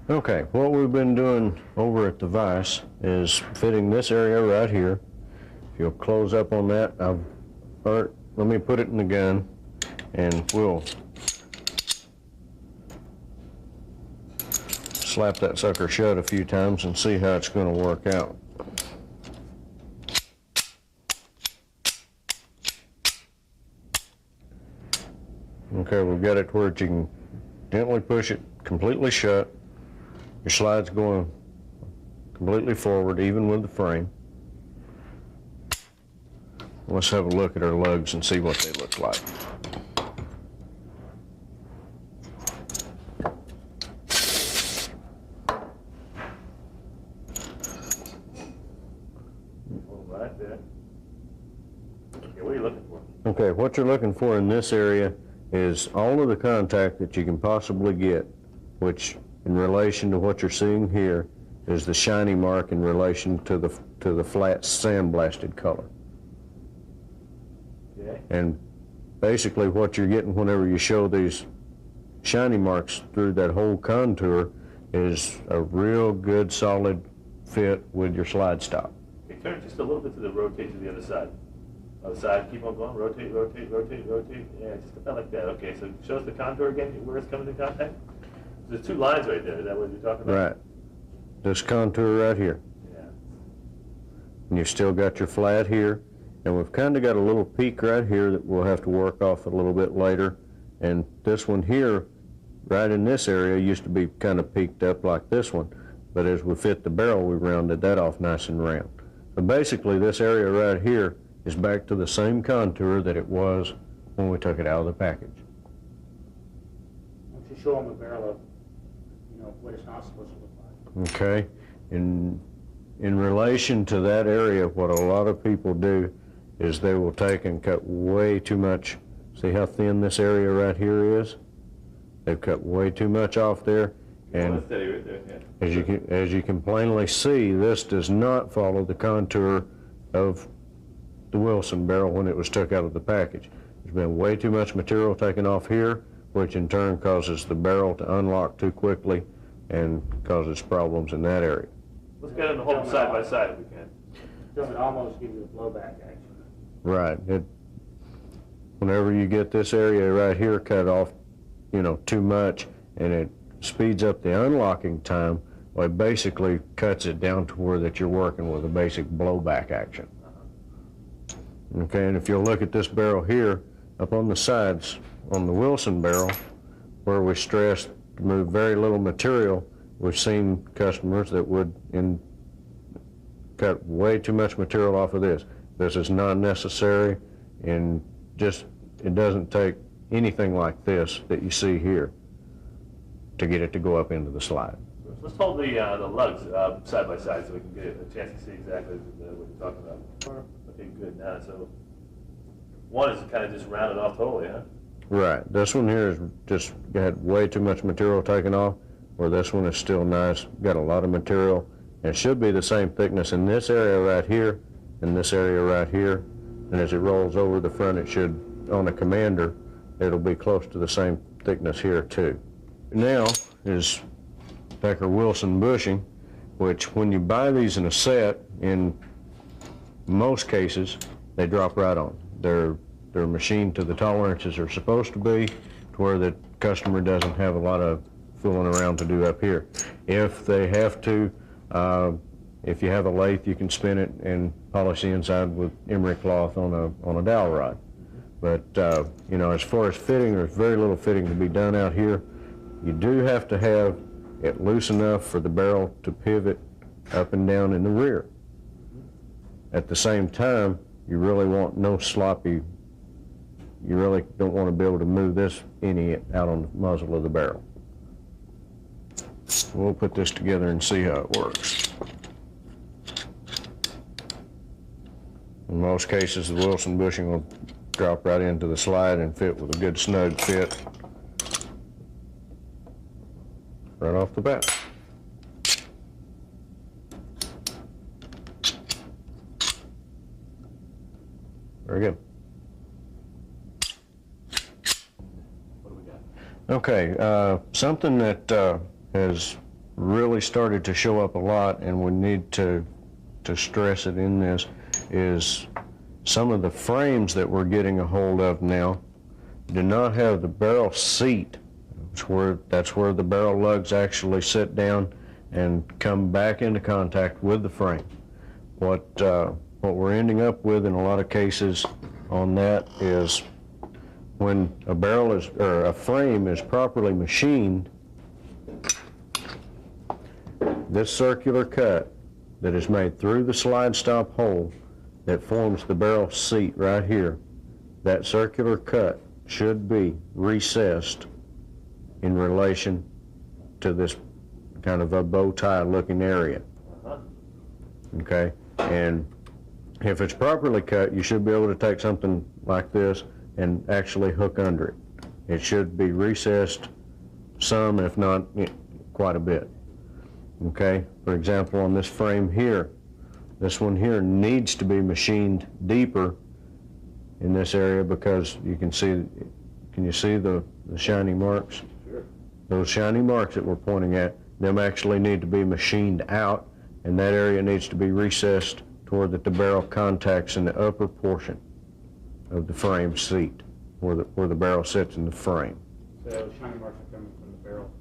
A: Okay, what we've been doing over at the vise is fitting this area right here. If you'll close up on that, let me put it in the gun and we'll slap that sucker shut a few times and see how it's going to work out. Okay, we've got it to where you can gently push it completely shut. Your slide's going completely forward, even with the frame. Let's have a look at our lugs and see what they look like.
B: Right there. Okay, what are you looking for?
A: Okay, what you're looking for in this area is all of the contact that you can possibly get, which in relation to what you're seeing here is the shiny mark in relation to the flat sandblasted color.
B: Okay.
A: And basically what you're getting whenever you show these shiny marks through that whole contour is a real good solid fit with your slide stop.
B: Okay, turn just a little bit to the rotate to the other side. Other side, keep on going, rotate, rotate, rotate, rotate. Yeah, just about like that. Okay, so show us the contour again, where it's coming in contact. There's two lines right there. Is that what you're talking about?
A: Right. This contour right here.
B: Yeah.
A: And you've still got your flat here. And we've kind of got a little peak right here that we'll have to work off a little bit later. And this one here, right in this area, used to be kind of peaked up like this one. But as we fit the barrel, we rounded that off nice and round. So basically, this area right here is back to the same contour that it was when we took it out of the package.
C: Why don't you show them the barrel of know, what it's not supposed to look like.
A: Okay? In relation to that area, what a lot of people do is they will take and cut way too much. See how thin this area right here is? They've cut way too much off there. And
B: Steady right there, yeah.
A: as you can plainly see, this does not follow the contour of the Wilson barrel when it was took out of the package. There's been way too much material taken off here, which in turn causes the barrel to unlock too quickly and causes problems in that area.
B: Let's get them to hold them side by side if we can.
C: Doesn't almost give you a blowback action.
A: Right. Whenever you get this area right here cut off, too much, and it speeds up the unlocking time, well, it basically cuts it down to where that you're working with a basic blowback action. Okay, and if you'll look at this barrel here, up on the sides, on the Wilson barrel, where we stress to move very little material, we've seen customers that would cut way too much material off of this. This is not necessary, and it doesn't take anything like this that you see here to get it to go up into the slide.
B: Let's hold the lugs side by side so we can get a chance to see exactly what you're talking about. Okay, good. Now, so one is kind of just rounded off totally, huh?
A: Right. This one here is just got way too much material taken off, where this one is still nice, got a lot of material, and it should be the same thickness in this area right here and this area right here. And as it rolls over the front, it should, on a Commander, it'll be close to the same thickness here too. Now is Becker Wilson bushing, which when you buy these in a set, in most cases, they drop right on. They're machined to the tolerances they're supposed to be, to where the customer doesn't have a lot of fooling around to do up here. If they have to, if you have a lathe, you can spin it and polish the inside with emery cloth on a dowel rod. But as far as fitting, there's very little fitting to be done out here. You do have to have it loose enough for the barrel to pivot up and down in the rear. At the same time, you really want no sloppy, you really don't want to be able to move this any out on the muzzle of the barrel. We'll put this together and see how it works. In most cases, the Wilson bushing will drop right into the slide and fit with a good snug fit right off the bat. Very good.
B: What do we got?
A: Okay, something that has really started to show up a lot, and we need to stress it in this, is some of the frames that we're getting a hold of now do not have the barrel seat. That's where the barrel lugs actually sit down and come back into contact with the frame. What we're ending up with in a lot of cases on that is when a frame is properly machined, this circular cut that is made through the slide stop hole that forms the barrel seat right here, that circular cut should be recessed in relation to this kind of a bow tie looking area. Okay, and if it's properly cut, you should be able to take something like this and actually hook under it. It should be recessed some, if not quite a bit. Okay, for example, on this frame here, this one here needs to be machined deeper in this area because you can see, can you see the shiny marks?
B: Sure.
A: Those shiny marks that we're pointing at, them actually need to be machined out, and that area needs to be recessed toward that the barrel contacts in the upper portion of the frame seat, where the barrel sits in the frame.
C: So shiny marks are coming from the barrel.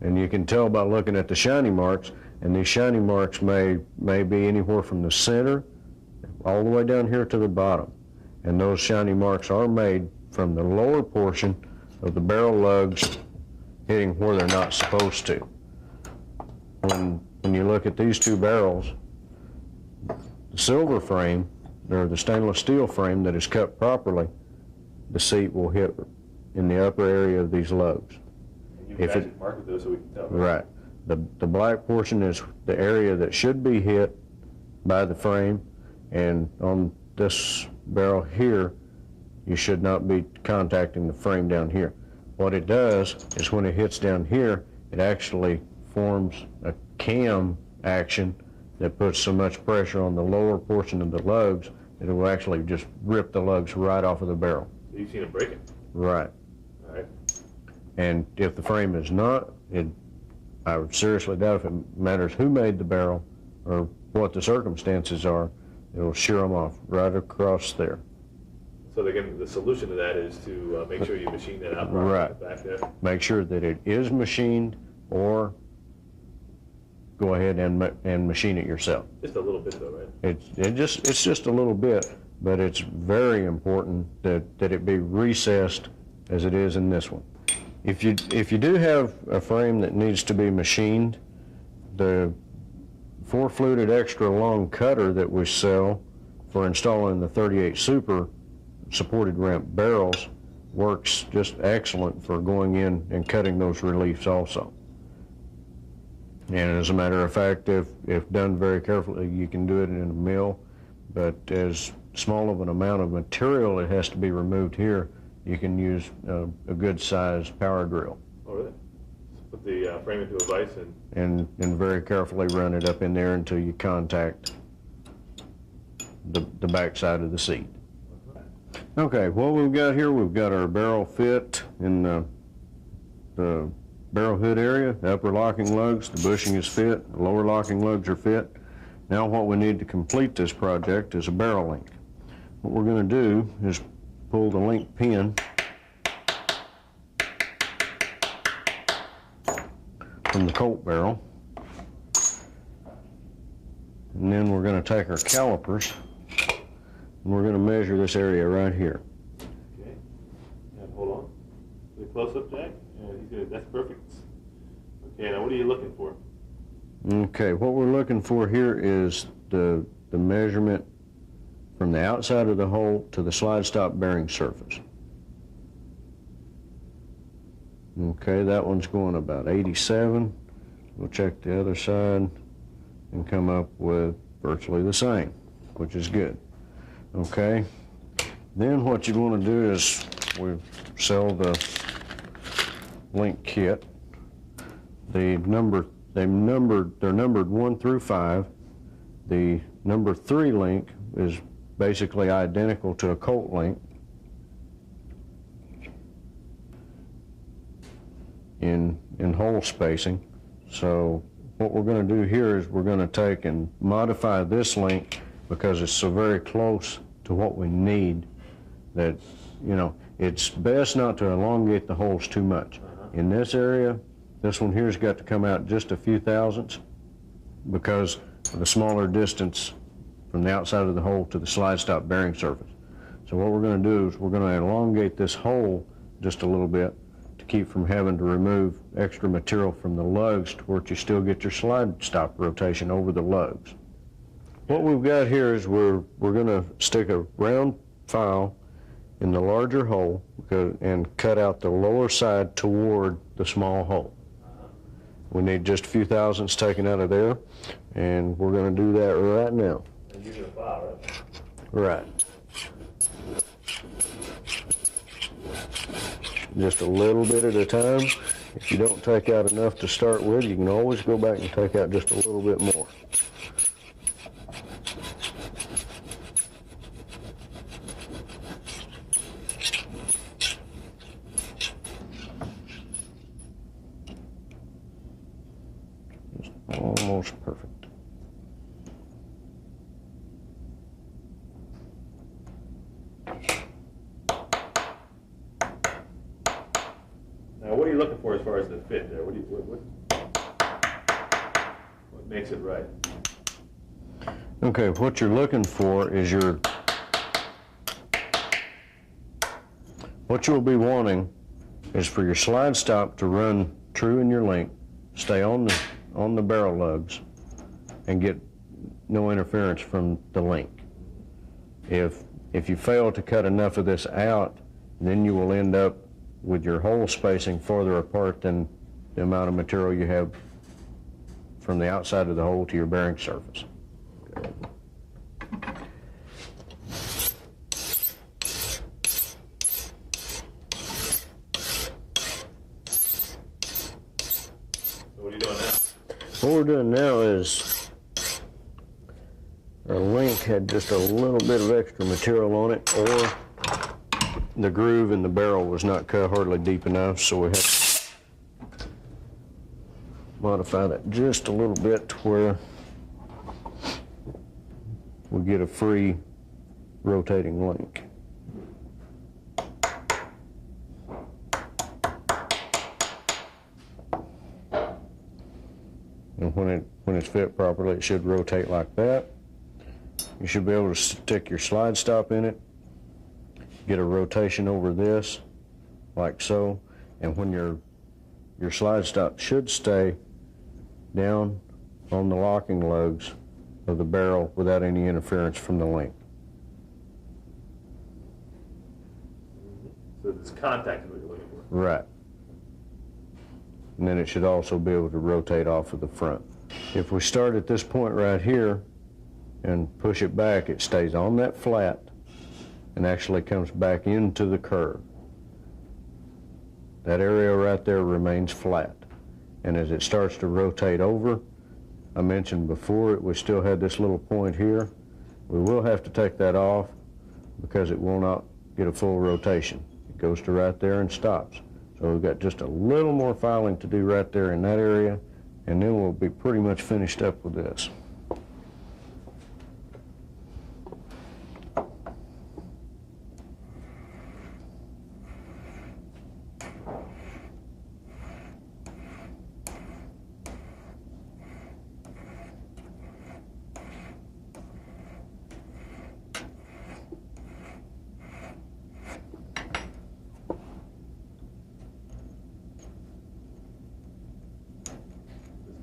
A: And you can tell by looking at the shiny marks, and these shiny marks may be anywhere from the center all the way down here to the bottom. And those shiny marks are made from the lower portion of the barrel lugs hitting where they're not supposed to. When you look at these two barrels, the silver frame, or the stainless steel frame that is cut properly, the seat will hit in the upper area of these lugs. If it,
B: Magic mark it though so we can tell.
A: right. The black portion is the area that should be hit by the frame, and on this barrel here, you should not be contacting the frame down here. What it does is when it hits down here, it actually forms a cam action that puts so much pressure on the lower portion of the lugs that it will actually just rip the lugs right off of the barrel.
B: So you've seen it break it.
A: Right.
B: All right.
A: And if the frame is not, I would seriously doubt if it matters who made the barrel or what the circumstances are, it'll shear them off right across there.
B: So again, the solution to that is to make sure you machine that out
A: Right.
B: back there.
A: Make sure that it is machined, or go ahead and machine it yourself.
B: Just a little bit though, right?
A: It's just a little bit, but it's very important that it be recessed as it is in this one. If you do have a frame that needs to be machined, the 4-fluted extra long cutter that we sell for installing the 38 Super supported ramp barrels works just excellent for going in and cutting those reliefs also. And as a matter of fact, if done very carefully, you can do it in a mill, but as small of an amount of material it has to be removed here, you can use a good sized power drill.
B: Oh, really? Just put the frame into a vise and...
A: And very carefully run it up in there until you contact the back side of the seat. Okay, what we've got here, we've got our barrel fit in the barrel hood area. The upper locking lugs, the bushing is fit, the lower locking lugs are fit. Now what we need to complete this project is a barrel link. What we're going to do is pull the link pin from the Colt barrel, and then we're going to take our calipers and we're going to measure this area right here.
B: Okay. And hold on. The close up, Jack. And he's gonna, that's perfect. Okay, now what are you looking for?
A: Okay, what we're looking for here is the measurement from the outside of the hole to the slide stop bearing surface. Okay, that one's going about 87. We'll check the other side and come up with virtually the same, which is good. Okay, then what you want to do is we sell the link kit. They're numbered 1 through 5. The number 3 link is basically identical to a Colt link in hole spacing. So what we're going to do here is we're going to take and modify this link because it's so very close to what we need that, you know, it's best not to elongate the holes too much. In this area, this one here's got to come out just a few thousandths because of the smaller distance from the outside of the hole to the slide stop bearing surface. So what we're going to do is we're going to elongate this hole just a little bit to keep from having to remove extra material from the lugs to where you still get your slide stop rotation over the lugs. What we've got here is we're going to stick a round file in the larger hole and cut out the lower side toward the small hole. We need just a few thousandths taken out of there, and we're going to do that right now.
B: And using a file, right?
A: Right. Just a little bit at a time. If you don't take out enough to start with, you can always go back and take out just a little bit more. Almost perfect.
B: Now, what are you looking for as far as the fit there? What makes it right?
A: Okay, what you're looking for is what you'll be wanting is for your slide stop to run true in your link, stay on the barrel lugs, and get no interference from the link. If you fail to cut enough of this out, then you will end up with your hole spacing farther apart than the amount of material you have from the outside of the hole to your bearing surface.
B: So what are you doing now?
A: What we're doing now is our link had just a little bit of extra material on it, or the groove in the barrel was not cut hardly deep enough, so we had to modify that just a little bit to where we get a free rotating link. And when it's fit properly, it should rotate like that. You should be able to stick your slide stop in it, get a rotation over this, like so, and when your slide stop should stay down on the locking lugs of the barrel without any interference from the link.
B: So this contact is what you're looking for.
A: Right. And then it should also be able to rotate off of the front. If we start at this point right here and push it back, it stays on that flat and actually comes back into the curve. That area right there remains flat. And as it starts to rotate over, I mentioned before, we still had this little point here. We will have to take that off because it will not get a full rotation. It goes to right there and stops. So we've got just a little more filing to do right there in that area, and then we'll be pretty much finished up with this.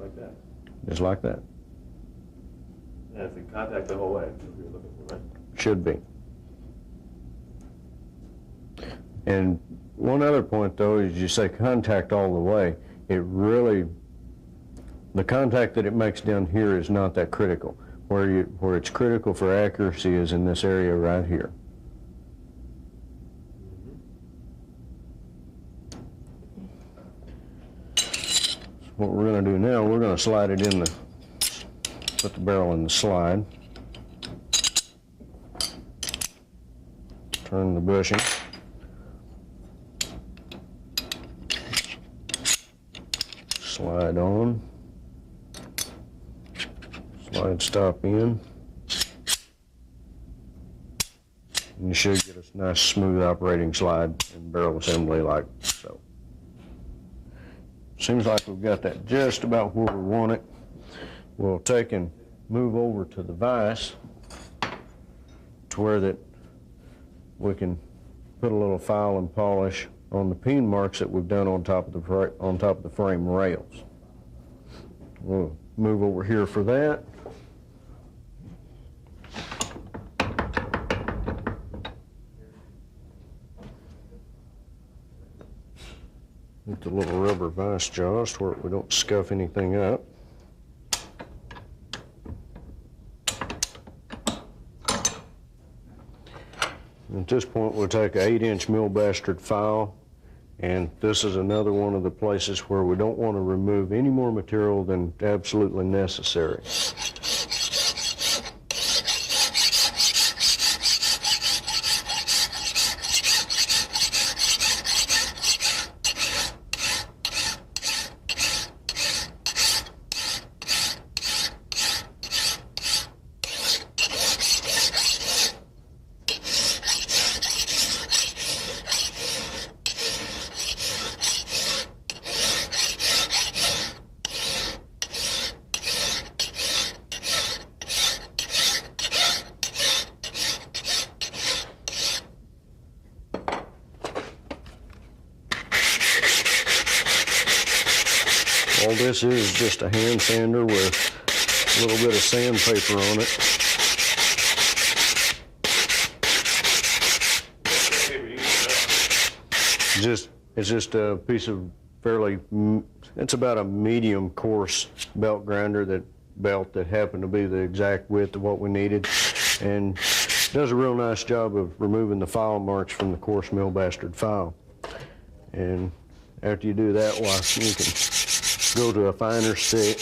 B: Like that.
A: Just like that.
B: Yeah, it's in contact the whole way. That's what you're looking for, right?
A: Should be. And one other point, though, is you say contact all the way. It really, the contact that it makes down here is not that critical. Where it's critical for accuracy is in this area right here. What we're going to do now, we're going to slide it in put the barrel in the slide. Turn the bushing. Slide on. Slide stop in. And you should get a nice smooth operating slide and barrel assembly like so. Seems like we've got that just about where we want it. We'll take and move over to the vise to where that we can put a little file and polish on the peen marks that we've done on top of the frame rails. We'll move over here for that. With the little rubber vise jaws to where we don't scuff anything up. At this point, we'll take an 8-inch mill bastard file, and this is another one of the places where we don't want to remove any more material than absolutely necessary. All this is just a hand sander with a little bit of sandpaper on it. It's just a piece of fairly It's about a medium coarse belt grinder that happened to be the exact width of what we needed, and does a real nice job of removing the file marks from the coarse mill bastard file. And after you do that, well, you can go to a finer stick.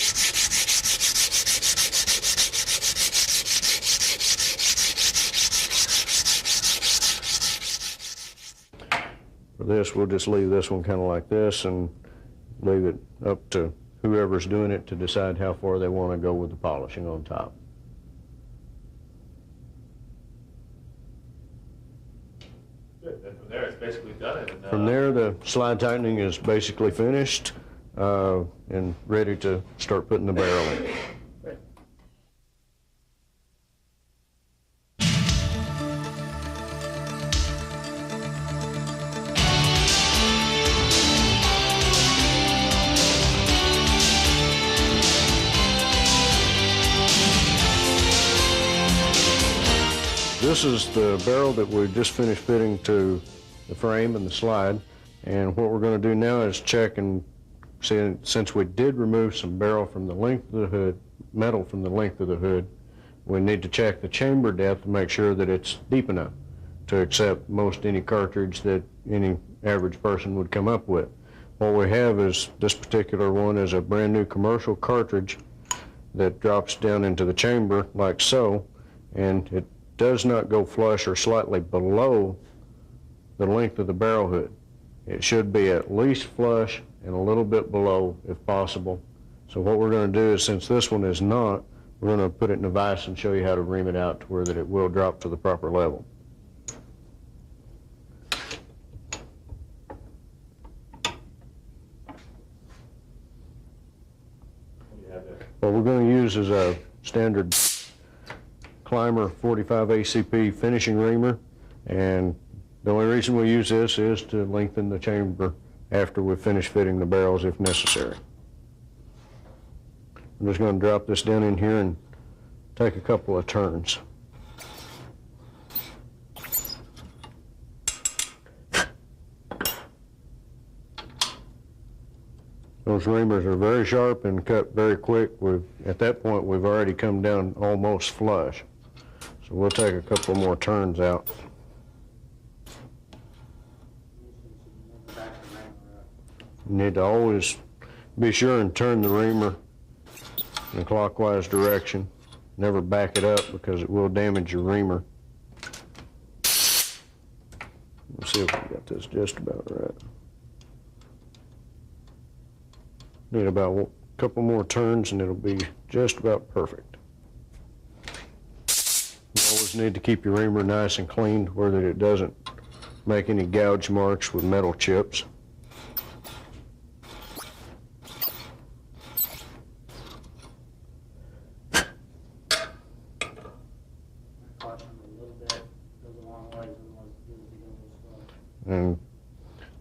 A: For this, we'll just leave this one kind of like this and leave it up to whoever's doing it to decide how far they want to go with the polishing on top.
B: Good, then from there, it's basically done. And,
A: From there, the slide tightening is basically finished and ready to start putting the barrel in.
B: Great.
A: This is the barrel that we just finished fitting to the frame and the slide, and what we're going to do now is check and see, since we did remove some barrel from the length of the hood, metal from the length of the hood, we need to check the chamber depth to make sure that it's deep enough to accept most any cartridge that any average person would come up with. What we have is, this particular one is a brand new commercial cartridge that drops down into the chamber like so, and it does not go flush or slightly below the length of the barrel hood. It should be at least flush and a little bit below if possible. So what we're going to do is, since this one is not, we're going to put it in a vise and show you how to ream it out to where that it will drop to the proper level. What we're going to use is a standard Climber 45 ACP finishing reamer, and the only reason we use this is to lengthen the chamber after we finish fitting the barrels if necessary. I'm just going to drop this down in here and take a couple of turns. Those reamers are very sharp and cut very quick. At that point, we've already come down almost flush. So we'll take a couple more turns out. You need to always be sure and turn the reamer in a clockwise direction. Never back it up because it will damage your reamer. Let's see if we got this just about right. Need about a couple more turns and it'll be just about perfect. You always need to keep your reamer nice and clean where that it doesn't make any gouge marks with metal chips. And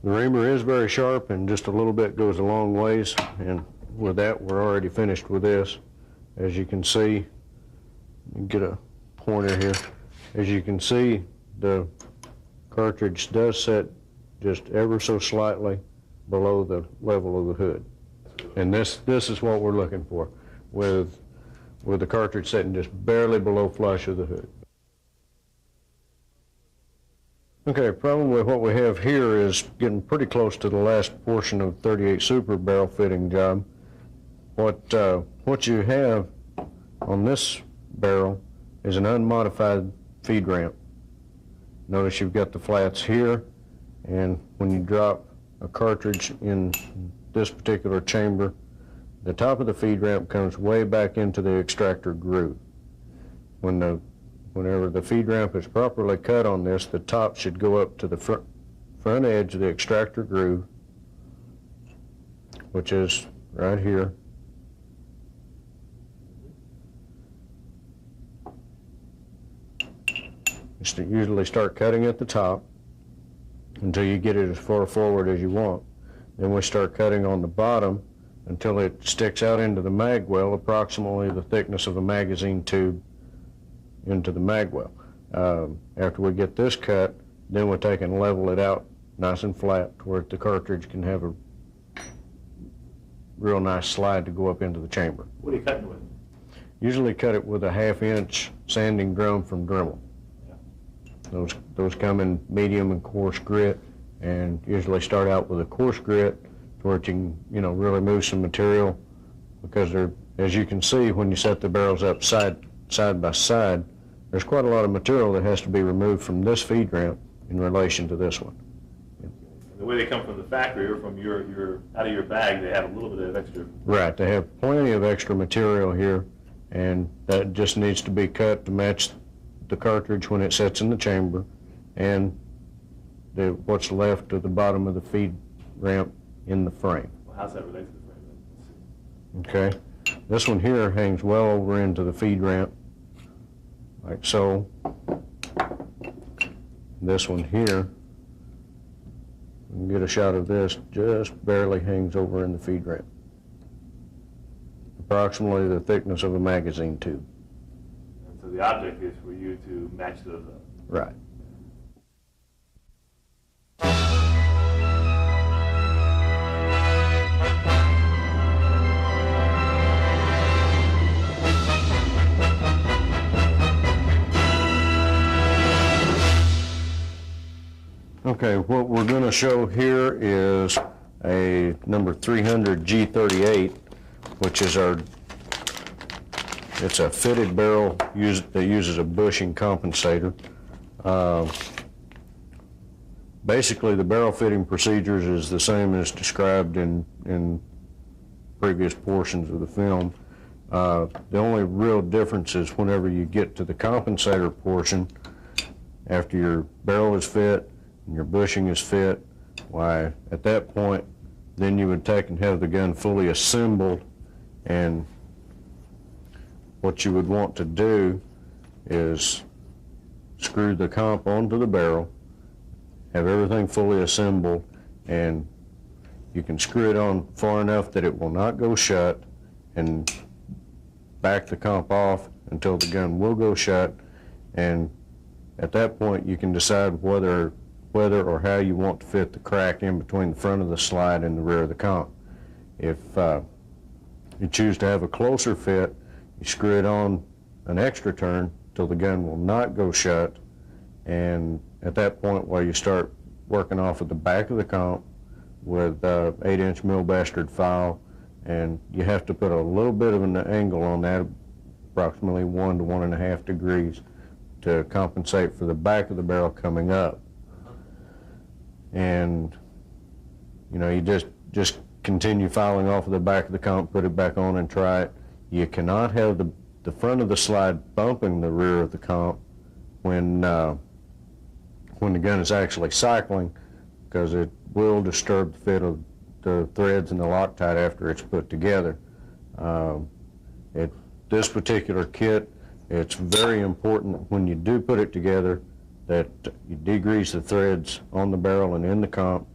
A: the reamer is very sharp, and just a little bit goes a long ways, and with that we're already finished with this. As you can see, get a pointer here. As you can see, the cartridge does set just ever so slightly below the level of the hood. And this is what we're looking for, with the cartridge setting just barely below flush of the hood. Okay, problem with what we have here is getting pretty close to the last portion of 38 Super barrel fitting job. What you have on this barrel is an unmodified feed ramp. Notice you've got the flats here, and when you drop a cartridge in this particular chamber, the top of the feed ramp comes way back into the extractor groove. Whenever the feed ramp is properly cut on this, the top should go up to the front edge of the extractor groove, which is right here. You usually start cutting at the top until you get it as far forward as you want. Then we start cutting on the bottom until it sticks out into the mag well, approximately the thickness of a magazine tube into the mag well. After we get this cut, then we'll take and level it out nice and flat to where the cartridge can have a real nice slide to go up into the chamber.
B: What are you cutting with?
A: Usually cut it with a 1/2-inch sanding drum from Dremel. Those come in medium and coarse grit, and usually start out with a coarse grit to where you can, really move some material, because they're, as you can see when you set the barrels up side by side, there's quite a lot of material that has to be removed from this feed ramp in relation to this one.
B: The way they come from the factory or from your out of your bag, they have a little bit of extra.
A: Right, they have plenty of extra material here, and that just needs to be cut to match the cartridge when it sets in the chamber, and what's left at the bottom of the feed ramp in the frame.
B: Well, how's that related to the frame?
A: Okay, this one here hangs well over into the feed ramp, like so. This one here, you can get a shot of this, just barely hangs over in the feed ramp. Approximately the thickness of a magazine tube.
B: And so the object is for you to match those up.
A: Right. Okay, what we're going to show here is a number 300 G38, which is it's a fitted barrel that uses a bushing compensator. Basically, the barrel fitting procedures is the same as described in previous portions of the film. The only real difference is whenever you get to the compensator portion, after your barrel is fit and your bushing is fit, why, at that point, then you would take and have the gun fully assembled, and what you would want to do is screw the comp onto the barrel, have everything fully assembled, and you can screw it on far enough that it will not go shut, and back the comp off until the gun will go shut, and at that point you can decide whether or how you want to fit the crack in between the front of the slide and the rear of the comp. If you choose to have a closer fit, you screw it on an extra turn till the gun will not go shut, and at that point, while you start working off of the back of the comp with 8-inch mill bastard file, and you have to put a little bit of an angle on that, approximately 1 to 1.5 degrees, to compensate for the back of the barrel coming up. And you just continue filing off of the back of the comp, put it back on and try it. You cannot have the front of the slide bumping the rear of the comp when the gun is actually cycling, because it will disturb the fit of the threads and the Loctite after it's put together. This particular kit, it's very important when you do put it together that you degrease the threads on the barrel and in the comp.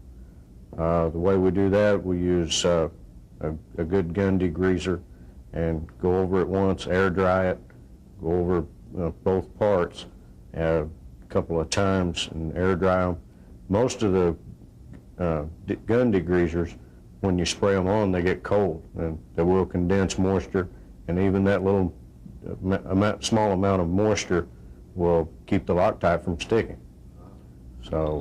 A: The way we do that, we use a good gun degreaser and go over it once, air dry it, go over both parts a couple of times and air dry them. Most of the gun degreasers, when you spray them on, they get cold, and they will condense moisture, and even that little small amount of moisture will keep the Loctite from sticking. So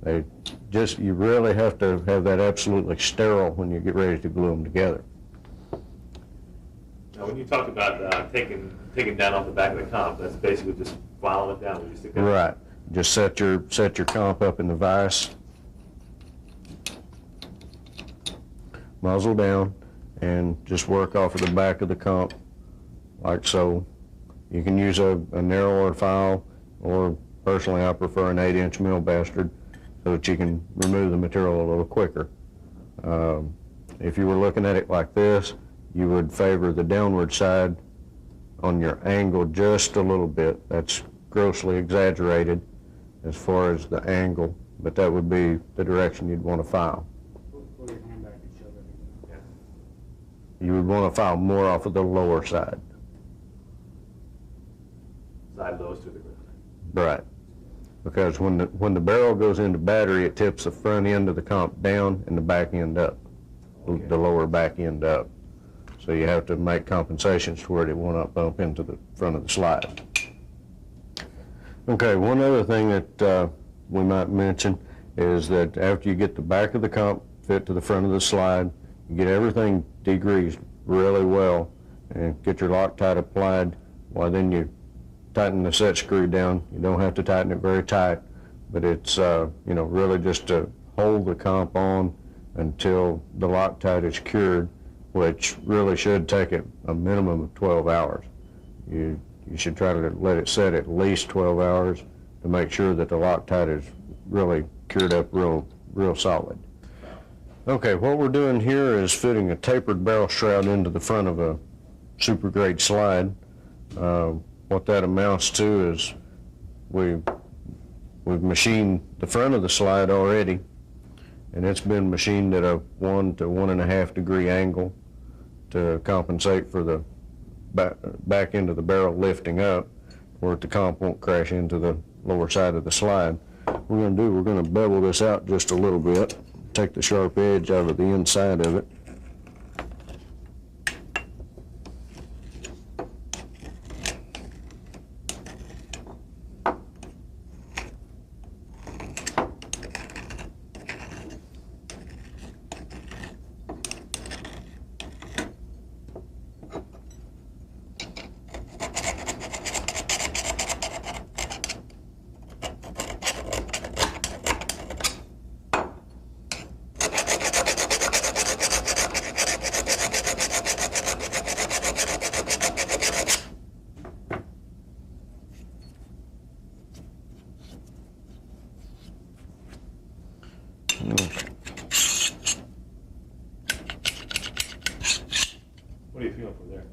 A: you really have to have that absolutely sterile when you get ready to glue them together.
B: Now, when you talk about taking down off the back of the comp, that's basically just filing it down when you stick it.
A: Right. Just set your comp up in the vise, muzzle down, and just work off of the back of the comp like so. You can use a narrower file, or personally I prefer an 8-inch mill bastard so that you can remove the material a little quicker. If you were looking at it like this, you would favor the downward side on your angle just a little bit. That's grossly exaggerated as far as the angle, but that would be the direction you'd want to file.
C: Pull your hand back and show that again.
A: You would want to file more off of the lower side.
B: Side lowest to the ground.
A: Right. Because when the barrel goes into battery, it tips the front end of the comp down and the back end up. the lower back end up. So you have to make compensations to where it will not bump into the front of the slide. Okay, one other thing that we might mention is that after you get the back of the comp fit to the front of the slide, you get everything degreased really well and get your Loctite applied. Well, then you tighten the set screw down. You don't have to tighten it very tight, but it's really just to hold the comp on until the Loctite is cured, which really should take it a minimum of 12 hours. You should try to let it set at least 12 hours to make sure that the Loctite is really cured up real solid. Okay, what we're doing here is fitting a tapered barrel shroud into the front of a super grade slide. What that amounts to is we've machined the front of the slide already, and it's been machined at a 1 to 1.5 degree angle to compensate for the back end of the barrel lifting up, where the comp won't crash into the lower side of the slide. What we're going to bevel this out just a little bit, take the sharp edge out of the inside of it.
B: What are you feeling from there?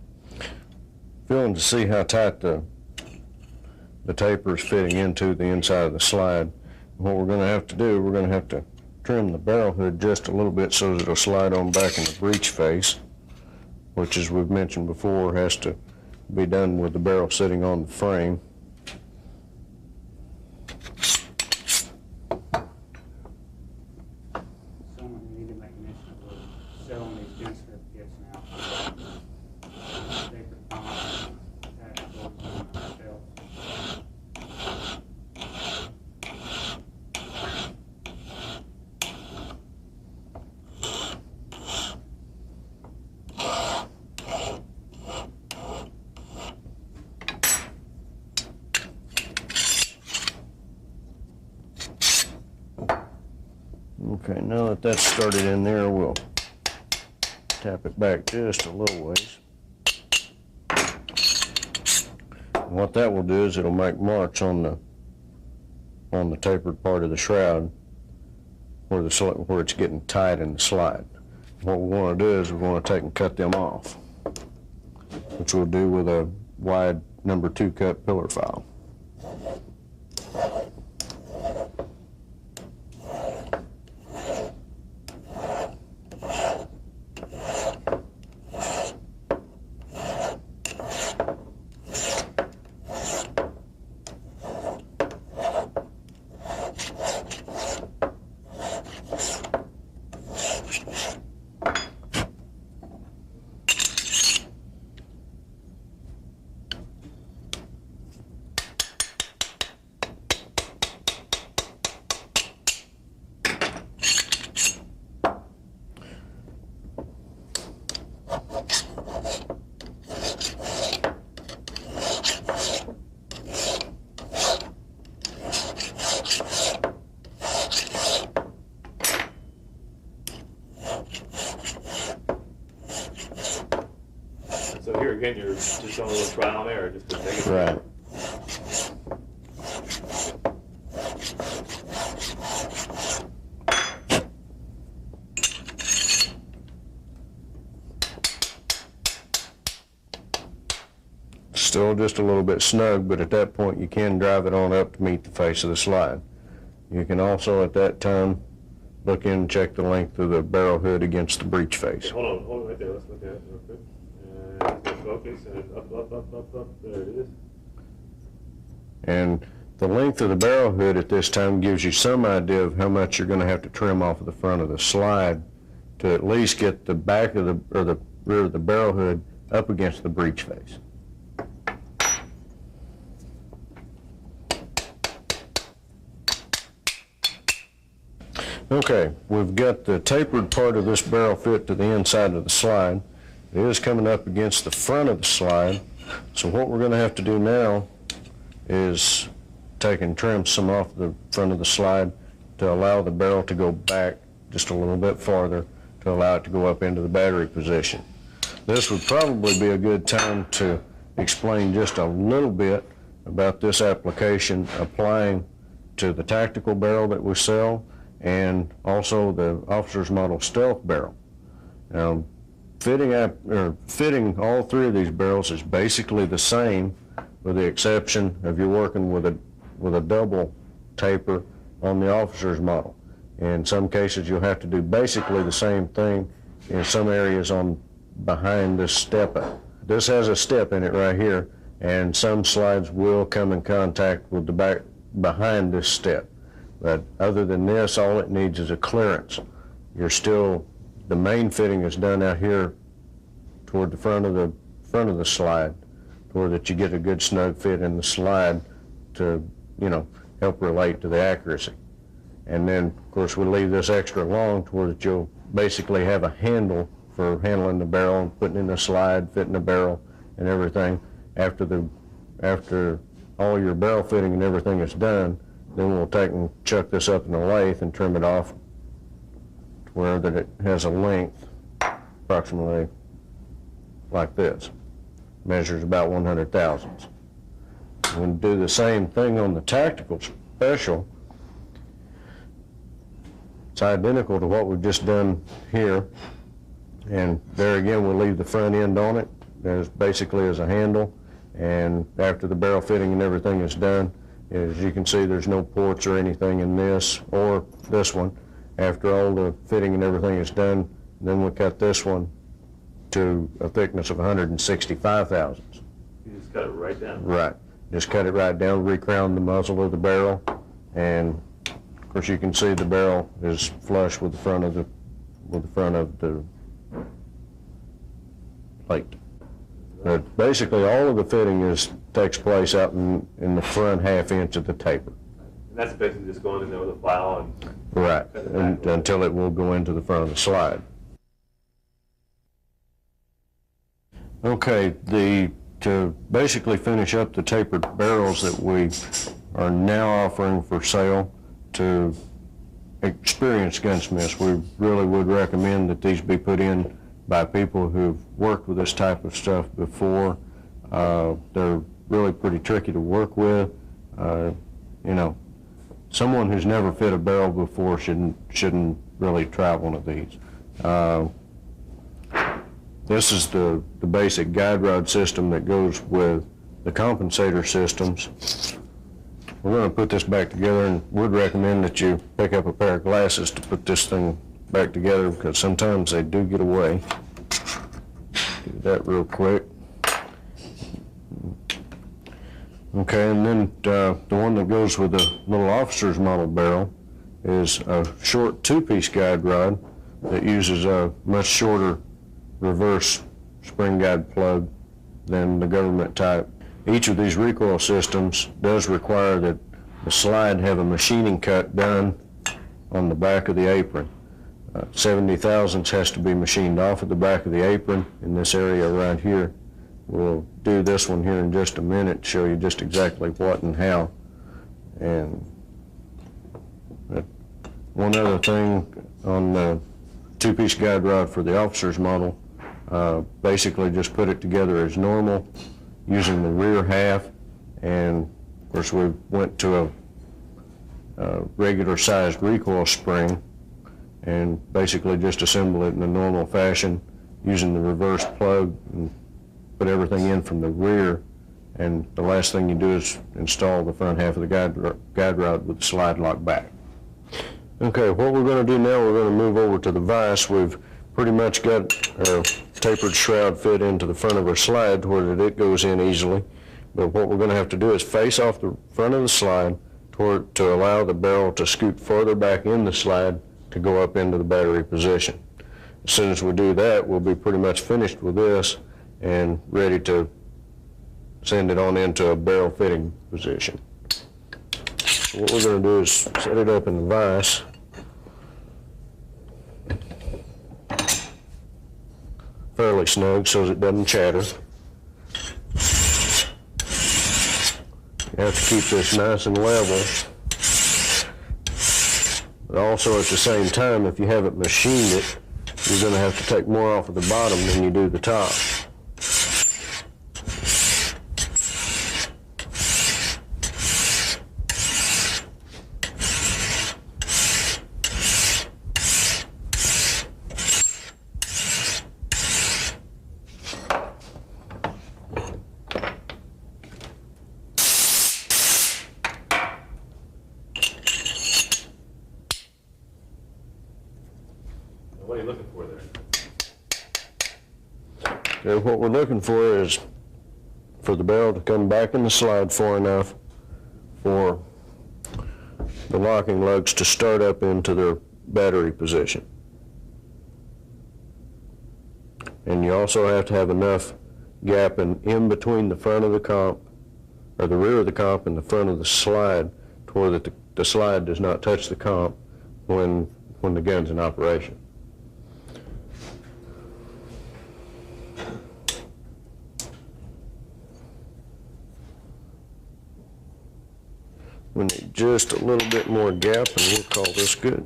A: Feeling to see how tight the taper is fitting into the inside of the slide. What we're going to have to do, we're going to have to trim the barrel hood just a little bit so that it'll slide on back in the breech face, which, as we've mentioned before, has to be done with the barrel sitting on the frame.
C: Someone need to make mention of we're selling these gen certificates now. They could find tax forms on themselves.
A: Okay, now that that's started in there, we'll tap it back just a little ways. And what that will do is it'll make marks on the tapered part of the shroud where it's getting tight in the slide. What we want to do is we want to take and cut them off, which we'll do with a wide number 2 cut pillar file.
B: So here again, you're just doing a little trial and error, just to take it.
A: Right. Still just a little bit snug, but at that point you can drive it on up to meet the face of the slide. You can also at that time look in and check the length of the barrel hood against the breech face.
B: Hold on right there. Let's look at it real quick. And focus, and up. There it is.
A: And the length of the barrel hood at this time gives you some idea of how much you're going to have to trim off of the front of the slide to at least get the back of the rear of the barrel hood up against the breech face. Okay, we've got the tapered part of this barrel fit to the inside of the slide. It is coming up against the front of the slide. So what we're going to have to do now is take and trim some off the front of the slide to allow the barrel to go back just a little bit farther to allow it to go up into the battery position. This would probably be a good time to explain just a little bit about this application applying to the tactical barrel that we sell and also the officer's model stealth barrel. Now, fitting all three of these barrels is basically the same, with the exception of you're working with a double taper on the officer's model. In some cases, you'll have to do basically the same thing in some areas on behind this step up. This has a step in it right here, and some slides will come in contact with the back behind this step. But other than this, all it needs is a clearance. The main fitting is done out here toward the front of the slide, toward that you get a good snug fit in the slide to, help relate to the accuracy. And then, of course, we leave this extra long toward that you'll basically have a handle for handling the barrel and putting in the slide, fitting the barrel and everything. After all your barrel fitting and everything is done, then we'll take and chuck this up in the lathe and trim it off to where that it has a length approximately like this. Measures about 100 thousandths. We'll do the same thing on the tactical special. It's identical to what we've just done here. And there again, we'll leave the front end on it as basically as a handle. And after the barrel fitting and everything is done, as you can see, there's no ports or anything in this or this one. After all the fitting and everything is done, then we cut this one to a thickness of 165 thousandths.
B: You just cut it right down?
A: Right. Just cut it right down, recrown the muzzle of the barrel, and of course you can see the barrel is flush with the front of the plate. But basically, all of the fitting takes place out in the front half inch of the taper.
B: And that's basically just going in there with a file and...
A: Right, and until it will go into the front of the slide. Okay, to basically finish up the tapered barrels that we are now offering for sale to experienced gunsmiths, we really would recommend that these be put in by people who've worked with this type of stuff before. They're really pretty tricky to work with. Someone who's never fit a barrel before shouldn't really try one of these. This is the basic guide rod system that goes with the compensator systems. We're going to put this back together, and would recommend that you pick up a pair of glasses to put this thing back together, because sometimes they do get away. Do that real quick. Okay, and then the one that goes with the little officer's model barrel is a short two-piece guide rod that uses a much shorter reverse spring guide plug than the government type. Each of these recoil systems does require that the slide have a machining cut done on the back of the apron. 70 thousandths has to be machined off at the back of the apron in this area right here. We'll do this one here in just a minute, show you just exactly what and how. And one other thing on the two-piece guide rod for the officer's model, basically just put it together as normal using the rear half, and of course we went to a regular sized recoil spring and basically just assemble it in a normal fashion using the reverse plug and put everything in from the rear, and the last thing you do is install the front half of the guide rod with the slide lock back. Okay, what we're going to do now, we're going to move over to the vise. We've pretty much got our tapered shroud fit into the front of our slide where it goes in easily, but what we're going to have to do is face off the front of the slide to allow the barrel to scoot further back in the slide to go up into the battery position. As soon as we do that, we'll be pretty much finished with this and ready to send it on into a barrel fitting position. So what we're going to do is set it up in the vise. Fairly snug so it doesn't chatter. You have to keep this nice and level. But also at the same time, if you haven't machined it, you're going to have to take more off of the bottom than you do the top.
B: What are you looking for there?
A: And what we're looking for is for the barrel to come back in the slide far enough for the locking lugs to start up into their battery position. And you also have to have enough gap in between the front of the comp, or the rear of the comp and the front of the slide, to where the slide does not touch the comp when the gun's in operation. We need just a little bit more gap and we'll call this good.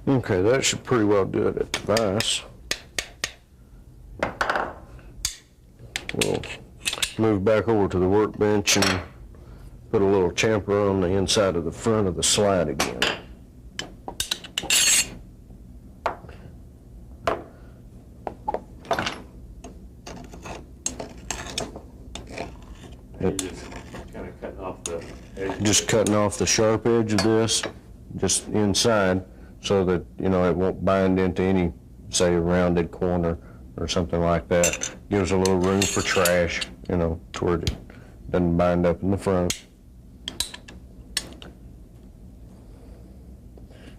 A: Okay, that should pretty well do it at the vise. We'll move back over to the workbench and put a little chamfer on the inside of the front of the slide again.
B: You're just kind of cutting off the edge.
A: Just cutting off the sharp edge of this, just inside, so that, you know, it won't bind into any, say, rounded corner or something like that. Gives a little room for trash, you know, to where it doesn't bind up in the front.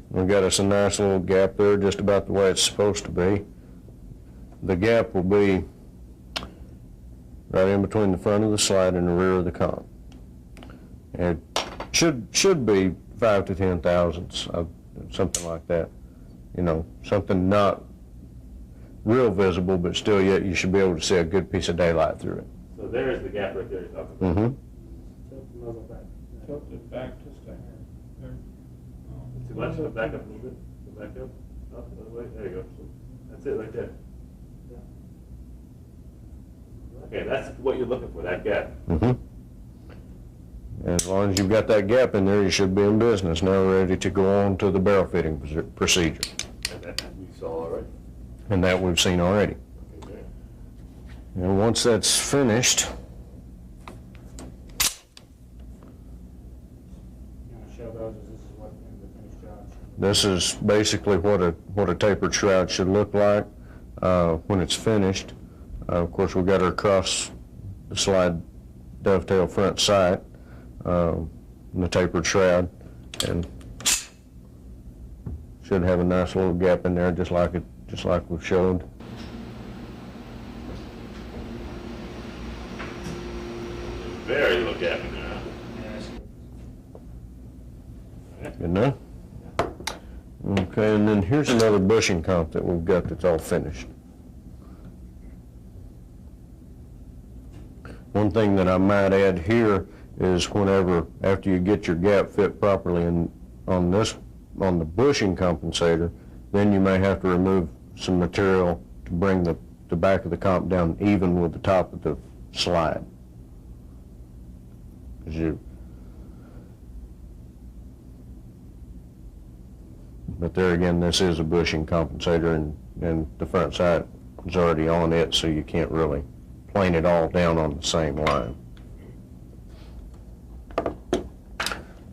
A: We've got us a nice little gap there, just about the way it's supposed to be. The gap will be right in between the front of the slide and the rear of the comp. And it should be 5 to 10 thousandths of something like that. You know, something not real visible, but still yet you should be able to see a good piece of daylight through it.
B: So there's the gap right there you're talking about.
A: Mm-hmm.
C: Tilt the muzzle back.
D: Tilt it back just a hair. There.
B: Too much? Go back up a little bit. Go back up. Up, the other way. There you go. That's it right there. Okay, that's what you're looking for, that gap.
A: Mm-hmm. As long as you've got that gap in there, you should be in business. Now ready to go on to the barrel fitting procedure.
B: And that we saw already.
A: And that we've seen already.
B: Okay, great.
A: And once that's finished,
C: You want to show those as this is what the finished job should look
A: this is basically what a tapered shroud should look like when it's finished. Of course, we've got our cross the slide dovetail front sight, and the tapered shroud, and should have a nice little gap in there, just like we've showed.
B: Very little gap in there, huh?
C: Yes.
A: Good enough? Okay, and then here's another bushing comp that we've got that's all finished. One thing that I might add here is whenever, after you get your gap fit properly on the bushing compensator, then you may have to remove some material to bring the back of the comp down even with the top of the slide. 'Cause But there again, this is a bushing compensator, and the front sight is already on it, so you can't really plane it all down on the same line.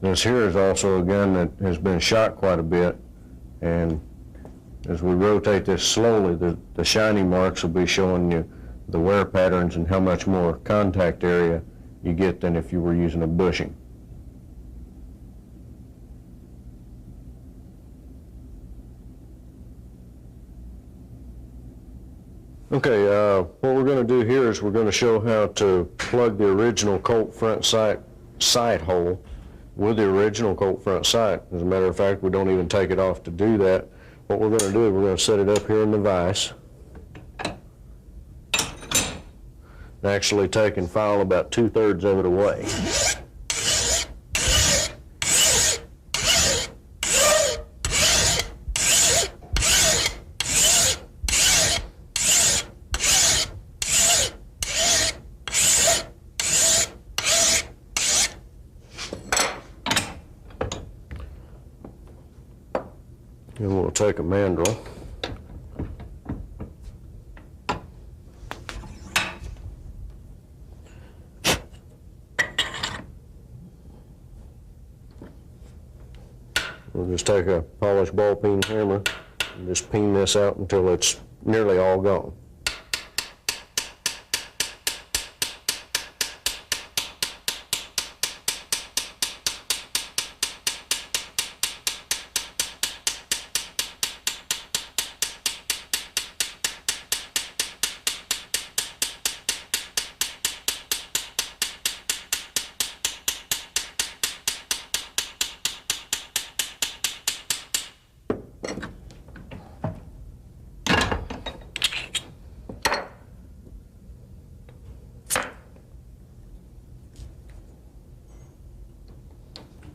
A: This here is also a gun that has been shot quite a bit, and as we rotate this slowly, the shiny marks will be showing you the wear patterns and how much more contact area you get than if you were using a bushing. Okay, what we're going to do here is we're going to show how to plug the original Colt front sight hole with the original Colt front sight. As a matter of fact, we don't even take it off to do that. What we're going to do is we're going to set it up here in the vise. Actually take and file about 2/3 of it away. And we'll take a mandrel. We'll just take a polished ball peen hammer and just peen this out until it's nearly all gone.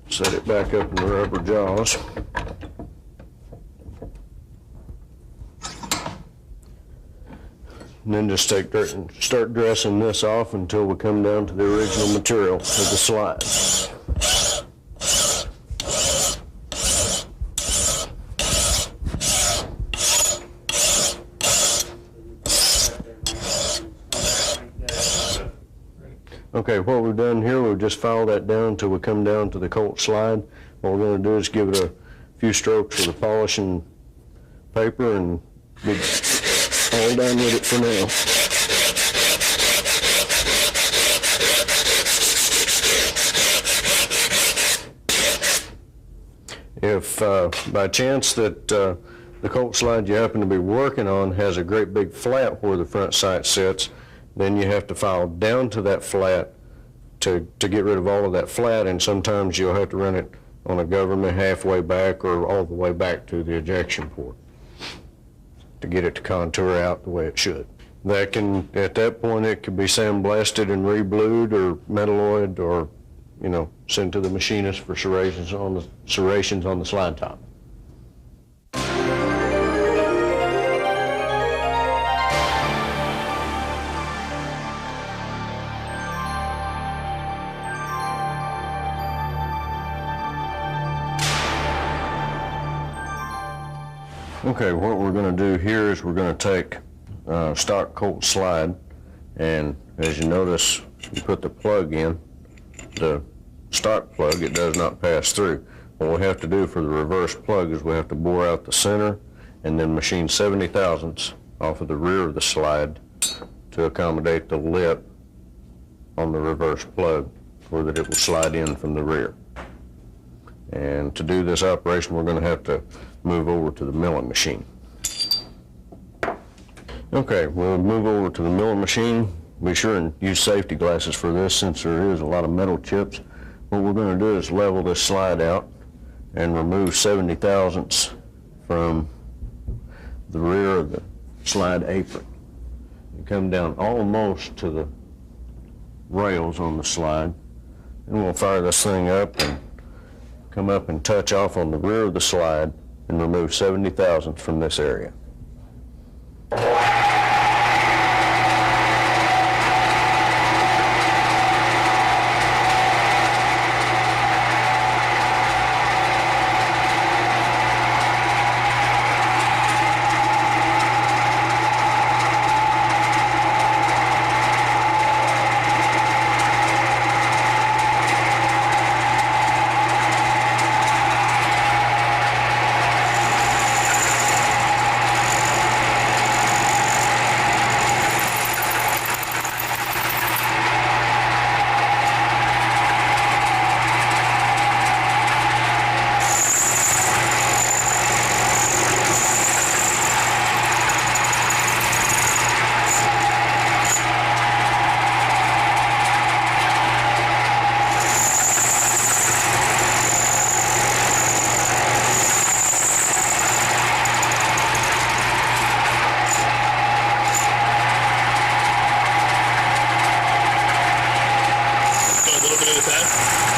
A: Set it back up in the rubber jaws. And then just take dirt and start dressing this off until we come down to the original material of the slide. Okay, what we've done here, we've just filed that down until we come down to the Colt slide. What we're going to do is give it a few strokes with a polishing paper and be all done with it for now. If by chance that the Colt slide you happen to be working on has a great big flat where the front sight sits, then you have to file down to that flat to get rid of all of that flat, and sometimes you'll have to run it on a government halfway back or all the way back to the ejection port to get it to contour out the way it should. That can, at that point, it could be sandblasted and re-blued or metalloyed, or, you know, sent to the machinist for serrations on the slide top. Okay, what we're going to do here is we're going to take stock Colt slide, and as you notice, you put the plug in, the stock plug, it does not pass through. What we have to do for the reverse plug is we have to bore out the center and then machine 70 thousandths off of the rear of the slide to accommodate the lip on the reverse plug so that it will slide in from the rear. And to do this operation, we're going to have to move over to the milling machine. Okay, we'll move over to the milling machine. Be sure and use safety glasses for this since there is a lot of metal chips. What we're going to do is level this slide out and remove 70 thousandths from the rear of the slide apron. You come down almost to the rails on the slide, and we'll fire this thing up and come up and touch off on the rear of the slide and remove 70 thousandths from this area.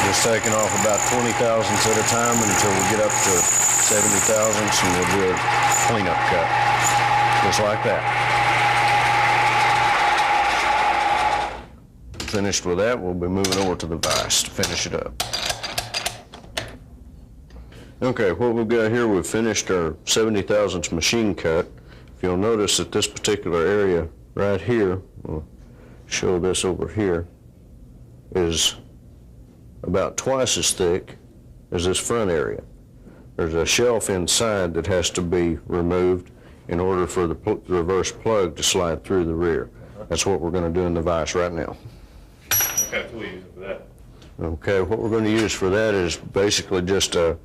A: Just taking off about 20 thousandths at a time until we get up to 70 thousandths, and we'll do a cleanup cut, just like that. Finished with that, we'll be moving over to the vise to finish it up. Okay, what we've got here, we've finished our 70 thousandths machine cut. If you'll notice that this particular area right here, we'll show this over here, is about twice as thick as this front area. There's a shelf inside that has to be removed in order for the reverse plug to slide through the rear. That's what we're going to do in the vise right now.
B: What kind of tool are you using for that?
A: Okay, what we're going to use for that is basically just a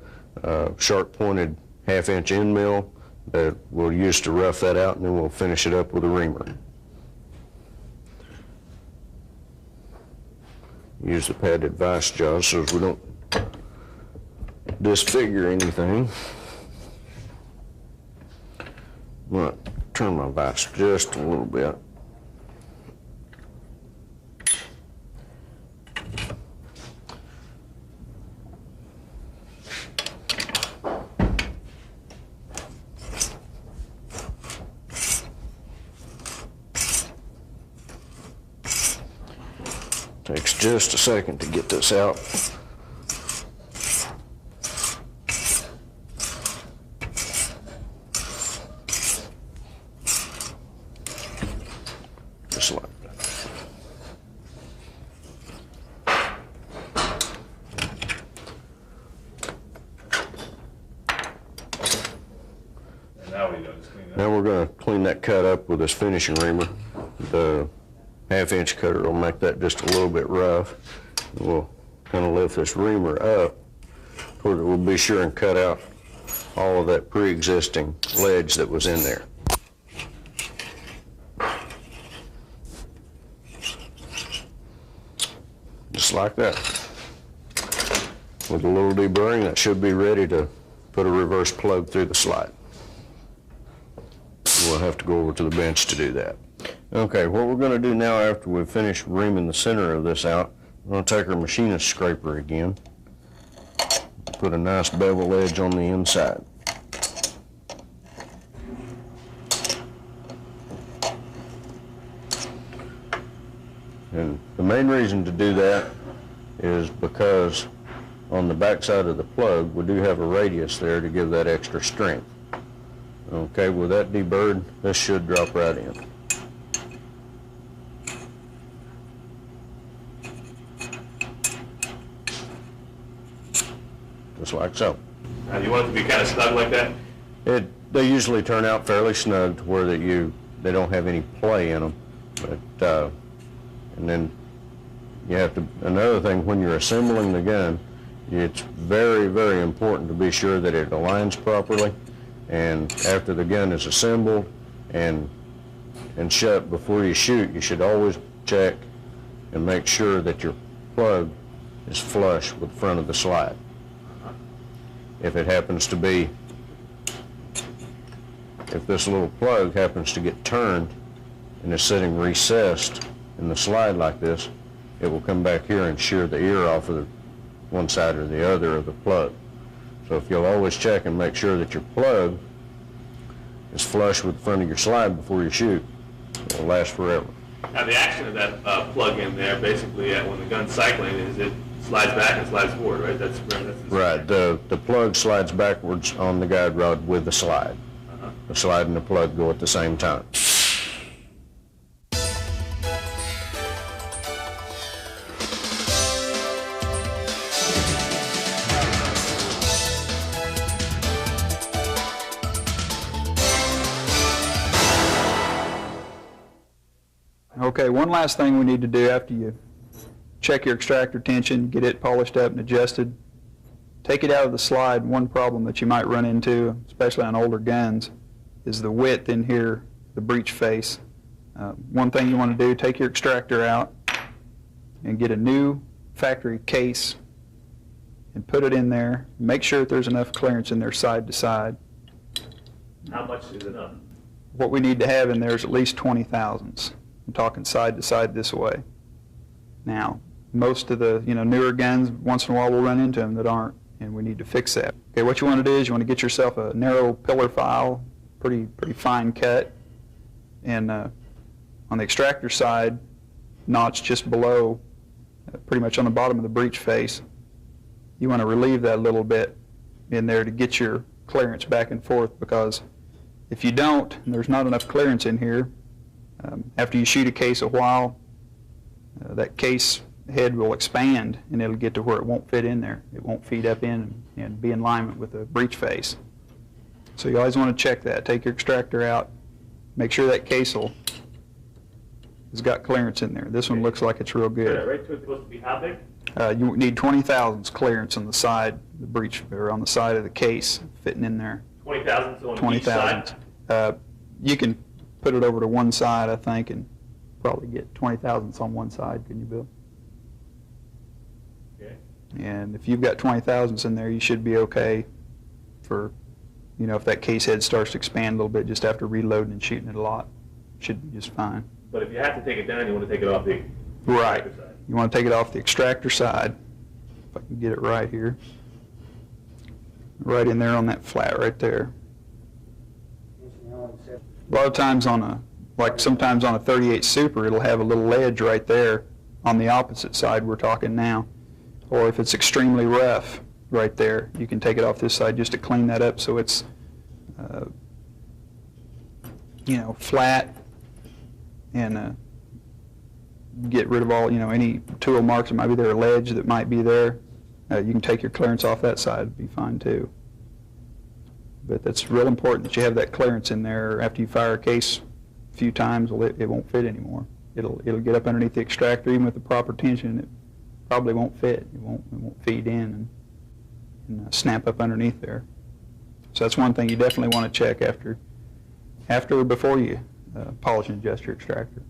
A: sharp-pointed half-inch end mill that we'll use to rough that out, and then we'll finish it up with a reamer. Use the padded vise jaws so we don't disfigure anything. I'm going to turn my vise just a little bit. Takes just a second to get this out. Just like that.
B: And now what do you do? Just clean it up?
A: Now we're going to clean that cut up with this finishing reamer. The half-inch cutter will make that just a little bit rough. We'll kind of lift this reamer up so that we'll be sure and cut out all of that pre-existing ledge that was in there. Just like that. With a little deburring, that should be ready to put a reverse plug through the slide. We'll have to go over to the bench to do that. Okay, what we're going to do now after we've finished reaming the center of this out, we're going to take our machinist scraper again, put a nice bevel edge on the inside. And the main reason to do that is because on the back side of the plug, we do have a radius there to give that extra strength. Okay, with that deburred, this should drop right in. Just like so.
B: Now, do you want it to be kind of snug like that?
A: They usually turn out fairly snug to where they don't have any play in them. But and then you have to, another thing, when you're assembling the gun, it's very, very important to be sure that it aligns properly. And after the gun is assembled and shut before you shoot, you should always check and make sure that your plug is flush with the front of the slide. If it happens to be, if this little plug happens to get turned and is sitting recessed in the slide like this, it will come back here and shear the ear off of the one side or the other of the plug. So if you'll always check and make sure that your plug is flush with the front of your slide before you shoot, it will last forever.
B: Now, the action of that plug in there, basically, when the gun's cycling, is it slides back and slides forward, right? That's
A: Right. The plug slides backwards on the guide rod with the slide. The slide and the plug go at the same time.
E: Okay, one last thing we need to do after you check your extractor tension, get it polished up and adjusted, take it out of the slide. One problem that you might run into, especially on older guns, is the width in here, the breech face. One thing you want to do, take your extractor out and get a new factory case and put it in there. Make sure that there's enough clearance in there side to side.
B: How much is enough?
E: What we need to have in there is at least 20 thousandths. I'm talking side to side this way. Now, most of the, newer guns, once in a while we'll run into them that aren't, and we need to fix that. Okay, what you want to do is you want to get yourself a narrow pillar file, pretty fine cut, and on the extractor side, notch just below, pretty much on the bottom of the breech face, you want to relieve that a little bit in there to get your clearance back and forth, because if you don't, and there's not enough clearance in here, after you shoot a case a while, that case head will expand and it'll get to where it won't fit in there. It won't feed up in and be in alignment with the breech face. So you always want to check that. Take your extractor out, make sure that case has got clearance in there. This one looks like it's real
B: Yeah,
E: good.
B: right to it's supposed to be how big?
E: You need 20 thousandths clearance on the side, the breech, or on the side of the case fitting in there.
B: 20 thousandths on
E: 20
B: each side?
E: thousandths. You can put it over to one side, I think, and probably get 20 thousandths on one side, can you, Bill?
B: Okay.
E: And if you've got 20 thousandths in there, you should be okay for, if that case head starts to expand a little bit just after reloading and shooting it a lot, should be just fine.
B: But if you have to take it down, you want to take it off the
E: Right.
B: extractor side.
E: You want to take it off the extractor side. If I can get it right here. Right in there on that flat right there. A lot of times sometimes on a 38 Super, it'll have a little ledge right there on the opposite side we're talking now. Or if it's extremely rough right there, you can take it off this side just to clean that up so it's, flat, and get rid of all, any tool marks that might be there, or ledge that might be there. You can take your clearance off that side, it'd be fine too. But that's real important that you have that clearance in there. After you fire a case a few times, it won't fit anymore. It'll get up underneath the extractor, even with the proper tension, it probably won't fit. It won't feed in and snap up underneath there. So that's one thing you definitely want to check after or before you polish and adjust your extractor.